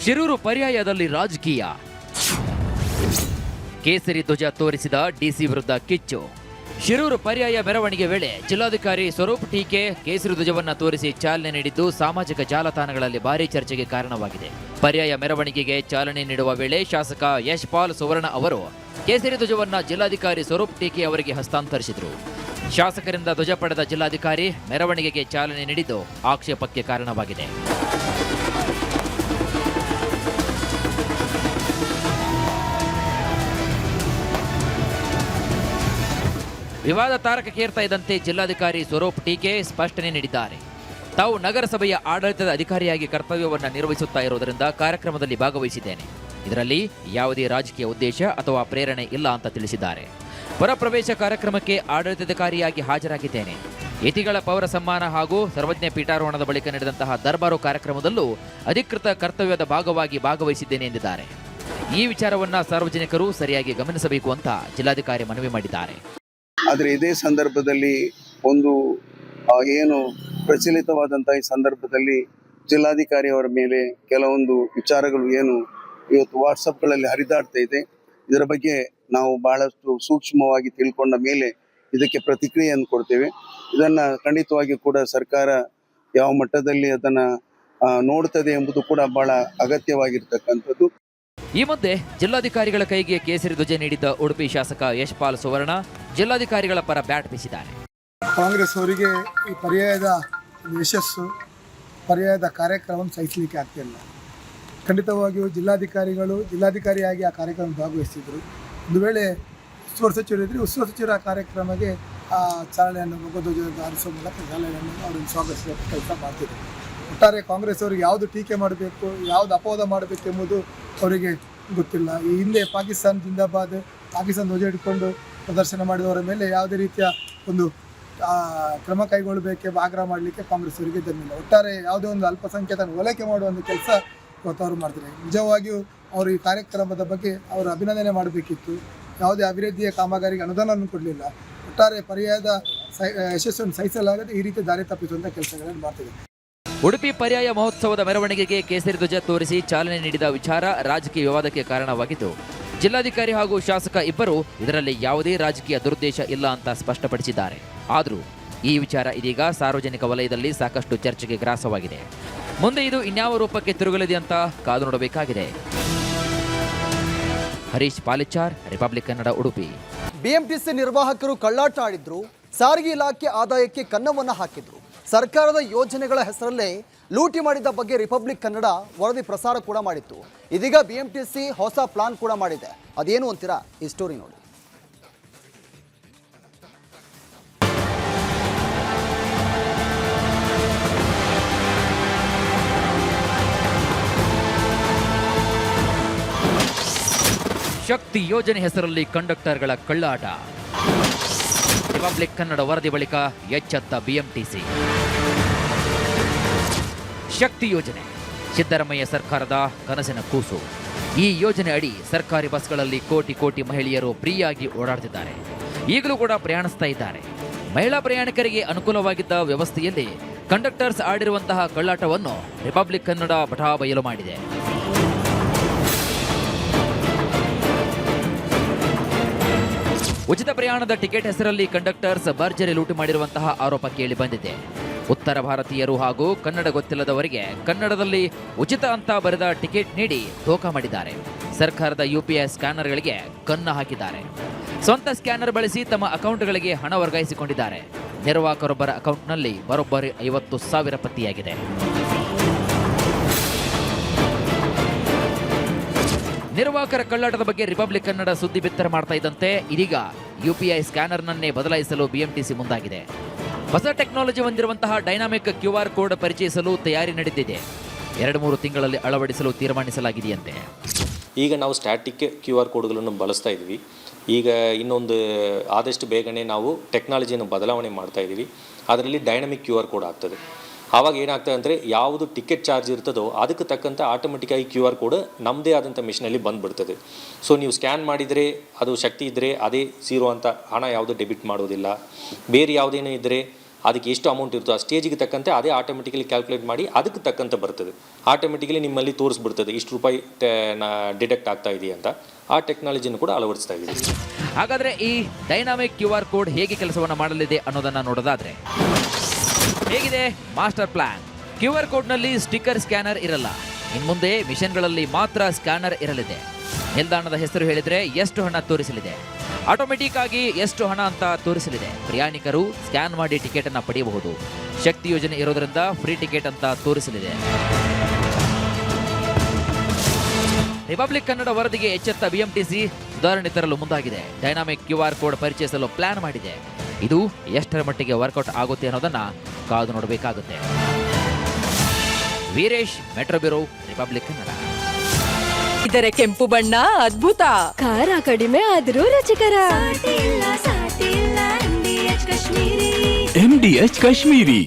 ಶಿರೂರು ಪರ್ಯಾಯದಲ್ಲಿ ರಾಜಕೀಯ. ಕೇಸರಿ ಧ್ವಜ ತೋರಿಸಿದ ಡಿಸಿ ವಿರುದ್ಧ ಕಿಚ್ಚು. ಶಿರೂರು ಪರ್ಯಾಯ ಮೆರವಣಿಗೆ ವೇಳೆ ಜಿಲ್ಲಾಧಿಕಾರಿ ಸ್ವರೂಪ್ ಟೀಕೆ ಕೇಸರಿ ಧ್ವಜವನ್ನ ತೋರಿಸಿ ಚಾಲನೆ ನೀಡಿದ್ದು ಸಾಮಾಜಿಕ ಜಾಲತಾಣಗಳಲ್ಲಿ ಭಾರೀ ಚರ್ಚೆಗೆ ಕಾರಣವಾಗಿದೆ. ಪರ್ಯಾಯ ಮೆರವಣಿಗೆಗೆ ಚಾಲನೆ ನೀಡುವ ವೇಳೆ ಶಾಸಕ ಯಶ್ಪಾಲ್ ಸುವರ್ಣ ಅವರು ಕೇಸರಿ ಧ್ವಜವನ್ನ ಜಿಲ್ಲಾಧಿಕಾರಿ ಸ್ವರೂಪ್ ಟೀಕೆ ಅವರಿಗೆ ಹಸ್ತಾಂತರಿಸಿದರು. ಶಾಸಕರಿಂದ ಧ್ವಜ ಪಡೆದ ಜಿಲ್ಲಾಧಿಕಾರಿ ಮೆರವಣಿಗೆಗೆ ಚಾಲನೆ ನೀಡಿದ್ದು ಆಕ್ಷೇಪಕ್ಕೆ ಕಾರಣವಾಗಿದೆ. ವಿವಾದ ತಾರಕಕ್ಕೇರ್ತಾ ಇದ್ದಂತೆ ಜಿಲ್ಲಾಧಿಕಾರಿ ಸ್ವರೂಪ್ ಟೀಕೆ ಸ್ಪಷ್ಟನೆ ನೀಡಿದ್ದಾರೆ. ತಾವು ನಗರಸಭೆಯ ಆಡಳಿತದ ಅಧಿಕಾರಿಯಾಗಿ ಕರ್ತವ್ಯವನ್ನು ನಿರ್ವಹಿಸುತ್ತಾ ಇರುವುದರಿಂದ ಕಾರ್ಯಕ್ರಮದಲ್ಲಿ ಭಾಗವಹಿಸಿದ್ದೇನೆ. ಇದರಲ್ಲಿ ಯಾವುದೇ ರಾಜಕೀಯ ಉದ್ದೇಶ ಅಥವಾ ಪ್ರೇರಣೆ ಇಲ್ಲ ಅಂತ ತಿಳಿಸಿದ್ದಾರೆ. ಪರಪ್ರವೇಶ ಕಾರ್ಯಕ್ರಮಕ್ಕೆ ಆಡಳಿತಾಧಿಕಾರಿಯಾಗಿ ಹಾಜರಾಗಿದ್ದೇನೆ. ಯತಿಗಳ ಪೌರ ಸಮ್ಮಾನ ಹಾಗೂ ಸರ್ವಜ್ಞ ಪೀಠಾರೋಹಣದ ಬಳಿಕ ನಡೆದಂತಹ ದರ್ಬಾರು ಕಾರ್ಯಕ್ರಮದಲ್ಲೂ ಅಧಿಕೃತ ಕರ್ತವ್ಯದ ಭಾಗವಾಗಿ ಭಾಗವಹಿಸಿದ್ದೇನೆ ಎಂದಿದ್ದಾರೆ. ಈ ವಿಚಾರವನ್ನ ಸಾರ್ವಜನಿಕರು ಸರಿಯಾಗಿ ಗಮನಿಸಬೇಕು ಅಂತ ಜಿಲ್ಲಾಧಿಕಾರಿ ಮನವಿ ಮಾಡಿದ್ದಾರೆ. ಆದರೆ ಇದೇ ಸಂದರ್ಭದಲ್ಲಿ ಒಂದು ಏನು ಪ್ರಚಲಿತವಾದಂತಹ ಈ ಸಂದರ್ಭದಲ್ಲಿ ಜಿಲ್ಲಾಧಿಕಾರಿ ಅವರ ಮೇಲೆ ಕೆಲವೊಂದು ವಿಚಾರಗಳು ಏನು ಇವತ್ತು ವಾಟ್ಸಪ್ಗಳಲ್ಲಿ ಹರಿದಾಡ್ತಾ ಇದೆ, ಇದರ ಬಗ್ಗೆ ನಾವು ಬಹಳಷ್ಟು ಸೂಕ್ಷ್ಮವಾಗಿ ತಿಳ್ಕೊಂಡ ಮೇಲೆ ಇದಕ್ಕೆ ಪ್ರತಿಕ್ರಿಯೆಯನ್ನು ಕೊಡ್ತೇವೆ. ಇದನ್ನು ಖಂಡಿತವಾಗಿ ಕೂಡ ಸರ್ಕಾರ ಯಾವ ಮಟ್ಟದಲ್ಲಿ ಅದನ್ನು ನೋಡ್ತದೆ ಎಂಬುದು ಕೂಡ ಬಹಳ ಅಗತ್ಯವಾಗಿರ್ತಕ್ಕಂಥದ್ದು. ಈ ಮಧ್ಯೆ ಜಿಲ್ಲಾಧಿಕಾರಿಗಳ ಕೈಗೆ ಕೇಸರಿ ಧ್ವಜ ನೀಡಿದ್ದ ಉಡುಪಿ ಶಾಸಕ ಯಶ್ಪಾಲ್ ಸುವರ್ಣ ಜಿಲ್ಲಾಧಿಕಾರಿಗಳ ಪರ ಬ್ಯಾಟ್ ಬೀಸಿದ್ದಾರೆ. ಕಾಂಗ್ರೆಸ್ ಅವರಿಗೆ ಈ ಪರ್ಯಾಯದ ಯಶಸ್ಸು, ಪರ್ಯಾಯದ ಕಾರ್ಯಕ್ರಮ ಸಹಿಸಲಿಕ್ಕೆ ಆಗ್ತಿಲ್ಲ. ಖಂಡಿತವಾಗಿಯೂ ಜಿಲ್ಲಾಧಿಕಾರಿಯಾಗಿ ಆ ಕಾರ್ಯಕ್ರಮ ಭಾಗವಹಿಸಿದ್ರು. ಒಂದು ವೇಳೆ ಉಸ್ತುವಾರಿ ಸಚಿವರಿದ್ದರೆ ಉಸ್ತುವಾರಿ ಸಚಿವರ ಕಾರ್ಯಕ್ರಮಕ್ಕೆ ಆ ಚಾಲನೆಯನ್ನು ಧ್ವಜ ಹಾರಿಸುವ ಮೂಲಕ ಚಾಲನೆಯನ್ನು ಅವರನ್ನು ಸ್ವಾಗತಿಸುವ ಕೆಲಸ ಮಾಡ್ತಿದ್ರು. ಒಟ್ಟಾರೆ ಕಾಂಗ್ರೆಸ್ ಅವರಿಗೆ ಯಾವುದು ಟೀಕೆ ಮಾಡಬೇಕು, ಯಾವುದು ಅಪವಾದ ಮಾಡಬೇಕು ಎಂಬುದು ಅವರಿಗೆ ಗೊತ್ತಿಲ್ಲ. ಈ ಹಿಂದೆ ಪಾಕಿಸ್ತಾನ ಜಿಂದಾಬಾದ್, ಪಾಕಿಸ್ತಾನ ಧ್ವಜ ಹಿಡ್ಕೊಂಡು ಪ್ರದರ್ಶನ ಮಾಡಿದವರ ಮೇಲೆ ಯಾವುದೇ ರೀತಿಯ ಒಂದು ಕ್ರಮ ಕೈಗೊಳ್ಳಬೇಕೆ ಆಗ್ರಹ ಮಾಡಲಿಕ್ಕೆ ಕಾಂಗ್ರೆಸ್ ಅವರಿಗೆ ದಮ್ಮಿಲ್ಲ. ಒಟ್ಟಾರೆ ಯಾವುದೇ ಒಂದು ಅಲ್ಪಸಂಖ್ಯಾತ ಓಲೈಕೆ ಮಾಡುವ ಒಂದು ಕೆಲಸ ಇವತ್ತು ಅವರು ಮಾಡ್ತಾರೆ. ನಿಜವಾಗಿಯೂ ಅವರು ಈ ಕಾರ್ಯಕ್ರಮದ ಬಗ್ಗೆ ಅವರು ಅಭಿನಂದನೆ ಮಾಡಬೇಕಿತ್ತು. ಯಾವುದೇ ಅಭಿವೃದ್ಧಿಯ ಕಾಮಗಾರಿಗೆ ಅನುದಾನವನ್ನು ಕೊಡಲಿಲ್ಲ. ಒಟ್ಟಾರೆ ಪರ್ಯಾಯದ ಯಶಸ್ಸನ್ನು ಸಹಿಸಲಾಗದೆ ಈ ರೀತಿ ದಾರಿ ತಪ್ಪಿಸುವಂಥ ಕೆಲಸಗಳನ್ನು ಮಾಡ್ತಿದೆ. ಉಡುಪಿ ಪರ್ಯಾಯ ಮಹೋತ್ಸವದ ಮೆರವಣಿಗೆಗೆ ಕೇಸರಿ ಧ್ವಜ ತೋರಿಸಿ ಚಾಲನೆ ನೀಡಿದ ವಿಚಾರ ರಾಜಕೀಯ ವಿವಾದಕ್ಕೆ ಕಾರಣವಾಗಿದ್ದು, ಜಿಲ್ಲಾಧಿಕಾರಿ ಹಾಗೂ ಶಾಸಕ ಇಬ್ಬರು ಇದರಲ್ಲಿ ಯಾವುದೇ ರಾಜಕೀಯ ದುರುದ್ದೇಶ ಇಲ್ಲ ಅಂತ ಸ್ಪಷ್ಟಪಡಿಸಿದ್ದಾರೆ. ಆದರೂ ಈ ವಿಚಾರ ಇದೀಗ ಸಾರ್ವಜನಿಕ ವಲಯದಲ್ಲಿ ಸಾಕಷ್ಟು ಚರ್ಚೆಗೆ ಗ್ರಾಸವಾಗಿದೆ. ಮುಂದೆ ಇದು ಇನ್ಯಾವ ರೂಪಕ್ಕೆ ತಿರುಗಲಿದೆ ಅಂತ ಕಾದು ನೋಡಬೇಕಾಗಿದೆ. ಹರೀಶ್ ಪಾಲಿಚಾರ್, ರಿಪಬ್ಲಿಕ್ ಕನ್ನಡ, ಉಡುಪಿ. ಬಿಎಂಟಿಸಿ ನಿರ್ವಾಹಕರು ಕಳ್ಳಾಟ ಆಡಿದ್ರು, ಸಾರಿಗೆ ಇಲಾಖೆ ಆದಾಯಕ್ಕೆ ಕನ್ನವನ್ನು ಹಾಕಿದ್ರು. ಸರ್ಕಾರದ ಯೋಜನೆಗಳ ಹೆಸರಲ್ಲೇ ಲೂಟಿ ಮಾಡಿದ ಬಗ್ಗೆ ರಿಪಬ್ಲಿಕ್ ಕನ್ನಡ ವರದಿ ಪ್ರಸಾರ ಕೂಡ ಮಾಡಿತ್ತು. ಇದೀಗ ಬಿಎಂಟಿಸಿ ಹೊಸ ಪ್ಲಾನ್ ಕೂಡ ಮಾಡಿದೆ. ಅದೇನು ಅಂತೀರಾ? ಈ ಸ್ಟೋರಿ ನೋಡಿ. ಶಕ್ತಿ ಯೋಜನೆ ಹೆಸರಲ್ಲಿ ಕಂಡಕ್ಟರ್ಗಳ ಕಳ್ಳಾಟ. ರಿಪಬ್ಲಿಕ್ ಕನ್ನಡ ವರದಿ ಬಳಿಕ ಎಚ್ಚೆತ್ತ ಬಿಎಂಟಿಸಿ. ಶಕ್ತಿ ಯೋಜನೆ ಸಿದ್ದರಾಮಯ್ಯ ಸರ್ಕಾರದ ಕನಸಿನ ಕೂಸು. ಈ ಯೋಜನೆ ಅಡಿ ಸರ್ಕಾರಿ ಬಸ್ಗಳಲ್ಲಿ ಕೋಟಿ ಕೋಟಿ ಮಹಿಳೆಯರು ಫ್ರೀಯಾಗಿ ಓಡಾಡ್ತಿದ್ದಾರೆ. ಈಗಲೂ ಕೂಡ ಪ್ರಯಾಣಿಸ್ತಾ ಇದ್ದಾರೆ. ಮಹಿಳಾ ಪ್ರಯಾಣಿಕರಿಗೆ ಅನುಕೂಲವಾಗಿದ್ದ ವ್ಯವಸ್ಥೆಯಲ್ಲಿ ಕಂಡಕ್ಟರ್ಸ್ ಆಡಿರುವಂತಹ ಕಳ್ಳಾಟವನ್ನು ರಿಪಬ್ಲಿಕ್ ಕನ್ನಡ ಬಟಾಬಯಲು ಮಾಡಿದೆ. ಉಚಿತ ಪ್ರಯಾಣದ ಟಿಕೆಟ್ ಹೆಸರಲ್ಲಿ ಕಂಡಕ್ಟರ್ಸ್ ಭರ್ಜರಿ ಲೂಟಿ ಮಾಡಿರುವಂತಹ ಆರೋಪ ಕೇಳಿ ಬಂದಿದೆ. ಉತ್ತರ ಭಾರತೀಯರು ಹಾಗೂ ಕನ್ನಡ ಗೊತ್ತಿಲ್ಲದವರಿಗೆ ಕನ್ನಡದಲ್ಲಿ ಉಚಿತ ಅಂತ ಬರೆದ ಟಿಕೆಟ್ ನೀಡಿ ಧೋಖಾ ಮಾಡಿದ್ದಾರೆ. ಸರ್ಕಾರದ UPI ಸ್ಕ್ಯಾನರ್ಗಳಿಗೆ ಕನ್ನ ಹಾಕಿದ್ದಾರೆ. ಸ್ವಂತ ಸ್ಕ್ಯಾನರ್ ಬಳಸಿ ತಮ್ಮ ಅಕೌಂಟ್ಗಳಿಗೆ ಹಣ ವರ್ಗಾಯಿಸಿಕೊಂಡಿದ್ದಾರೆ. ನಿರ್ವಾಹಕರೊಬ್ಬರ ಅಕೌಂಟ್ನಲ್ಲಿ ಬರೋಬ್ಬರಿ 50,000 ಪತ್ತೆಯಾಗಿದೆ. ನಿರ್ವಾಹಕರ ಕಳ್ಳಾಟದ ಬಗ್ಗೆ ರಿಪಬ್ಲಿಕ್ ಕನ್ನಡ ಸುದ್ದಿ ಬಿತ್ತರ ಮಾಡ್ತಾ ಇದ್ದಂತೆ ಇದೀಗ UPI ಸ್ಕ್ಯಾನರ್ನನ್ನೇ ಬದಲಾಯಿಸಲು BMTC ಮುಂದಾಗಿದೆ. ಹೊಸ ಟೆಕ್ನಾಲಜಿ ಹೊಂದಿರುವಂತಹ ಡೈನಾಮಿಕ್ QR ಕೋಡ್ ಪರಿಚಯಿಸಲು ತಯಾರಿ ನಡೆದಿದೆ. 2-3 ತಿಂಗಳಲ್ಲಿ ಅಳವಡಿಸಲು ತೀರ್ಮಾನಿಸಲಾಗಿದೆಯಂತೆ. ಈಗ ನಾವು ಸ್ಟ್ಯಾಟಿಕ್ QR ಕೋಡ್ಗಳನ್ನು ಬಳಸ್ತಾ ಇದ್ವಿ. ಈಗ ಇನ್ನೊಂದು ಆದಷ್ಟು ಬೇಗನೆ ನಾವು ಟೆಕ್ನಾಲಜಿಯನ್ನು ಬದಲಾವಣೆ ಮಾಡ್ತಾ ಇದ್ದೀವಿ. ಅದರಲ್ಲಿ ಡೈನಾಮಿಕ್ QR ಕೋಡ್ ಆಗ್ತದೆ. ಆವಾಗ ಏನಾಗ್ತದೆ ಅಂದರೆ ಯಾವುದು ಟಿಕೆಟ್ ಚಾರ್ಜ್ ಇರ್ತದೋ ಅದಕ್ಕೆ ತಕ್ಕಂತೆ ಆಟೋಮೆಟಿಕ್ಕಾಗಿ QR ಕೋಡ್ ನಮ್ಮದೇ ಆದಂಥ ಮಿಷನಲ್ಲಿ ಬಂದುಬಿಡ್ತದೆ. ಸೊ ನೀವು ಸ್ಕ್ಯಾನ್ ಮಾಡಿದರೆ ಅದು ಶಕ್ತಿ ಇದ್ದರೆ ಅದೇ ಝೀರೋ ಅಂತ ಹಣ ಯಾವುದು ಡೆಬಿಟ್ ಮಾಡೋದಿಲ್ಲ. ಬೇರೆ ಯಾವುದೇನೋ ಇದ್ದರೆ ಅದಕ್ಕೆ ಎಷ್ಟು ಅಮೌಂಟ್ ಇರ್ತೋ ಆ ಸ್ಟೇಜಿಗೆ ತಕ್ಕಂತೆ ಅದೇ ಆಟೋಮೆಟಿಕಲಿ ಕ್ಯಾಲ್ಕುಲೇಟ್ ಮಾಡಿ ಅದಕ್ಕೆ ತಕ್ಕಂತೆ ಬರ್ತದೆ. ಆಟೋಮೆಟಿಕಲಿ ನಿಮ್ಮಲ್ಲಿ ತೋರಿಸ್ಬಿಡ್ತದೆ ಇಷ್ಟು ರೂಪಾಯಿ ಡಿಡಕ್ಟ್ ಆಗ್ತಾ ಇದೆಯಾ ಅಂತ. ಆ ಟೆಕ್ನಾಲಜಿಯನ್ನು ಕೂಡ ಅಳವಡಿಸ್ತಾ ಇದ್ದೀವಿ. ಹಾಗಾದರೆ ಈ ಡೈನಾಮಿಕ್ QR ಕೋಡ್ ಹೇಗೆ ಕೆಲಸವನ್ನು ಮಾಡಲಿದೆ ಅನ್ನೋದನ್ನು ನೋಡೋದಾದ್ರೆ ಹೇಗಿದೆ ಮಾಸ್ಟರ್ ಪ್ಲಾನ್. QR ಕೋಡ್ನಲ್ಲಿ ಸ್ಟಿಕ್ಕರ್ ಸ್ಕ್ಯಾನರ್ ಇರಲ್ಲ. ಇನ್ಮುಂದೆ ಮಿಷನ್ಗಳಲ್ಲಿ ಮಾತ್ರ ಸ್ಕ್ಯಾನರ್ ಇರಲಿದೆ. ನಿಲ್ದಾಣದ ಹೆಸರು ಹೇಳಿದ್ರೆ ಎಷ್ಟು ಹಣ ತೋರಿಸಲಿದೆ, ಆಟೋಮೆಟಿಕ್ ಆಗಿ ಎಷ್ಟು ಹಣ ಅಂತ ತೋರಿಸಲಿದೆ. ಪ್ರಯಾಣಿಕರು ಸ್ಕ್ಯಾನ್ ಮಾಡಿ ಟಿಕೆಟ್ ಅನ್ನ ಪಡೆಯಬಹುದು. ಶಕ್ತಿ ಯೋಜನೆ ಇರೋದ್ರಿಂದ ಫ್ರೀ ಟಿಕೆಟ್ ಅಂತ ತೋರಿಸಲಿದೆ. ರಿಪಬ್ಲಿಕ್ ಕನ್ನಡ ವರದಿಗೆ ಎಚ್ಚೆತ್ತ BMTC ಸುಧಾರಣೆ ತರಲು ಮುಂದಾಗಿದೆ. ಡೈನಾಮಿಕ್ QR ಕೋಡ್ ಪರಿಚಯಿಸಲು ಪ್ಲಾನ್ ಮಾಡಿದೆ. ಇದು ಎಷ್ಟರ ಮಟ್ಟಿಗೆ ವರ್ಕೌಟ್ ಆಗುತ್ತೆ ಅನ್ನೋದನ್ನ ಕಾದು ನೋಡಬೇಕಾಗುತ್ತೆ. Veeresh, metro bureau, Republic Kannada. ಇದರ ಕೆಂಪು ಬಣ್ಣ ಅದ್ಭುತ, ಖಾರ ಕಡಿಮೆ ಆದರೂ ರುಚಿಕರ. MDH ಕಾಶ್ಮೀರಿ.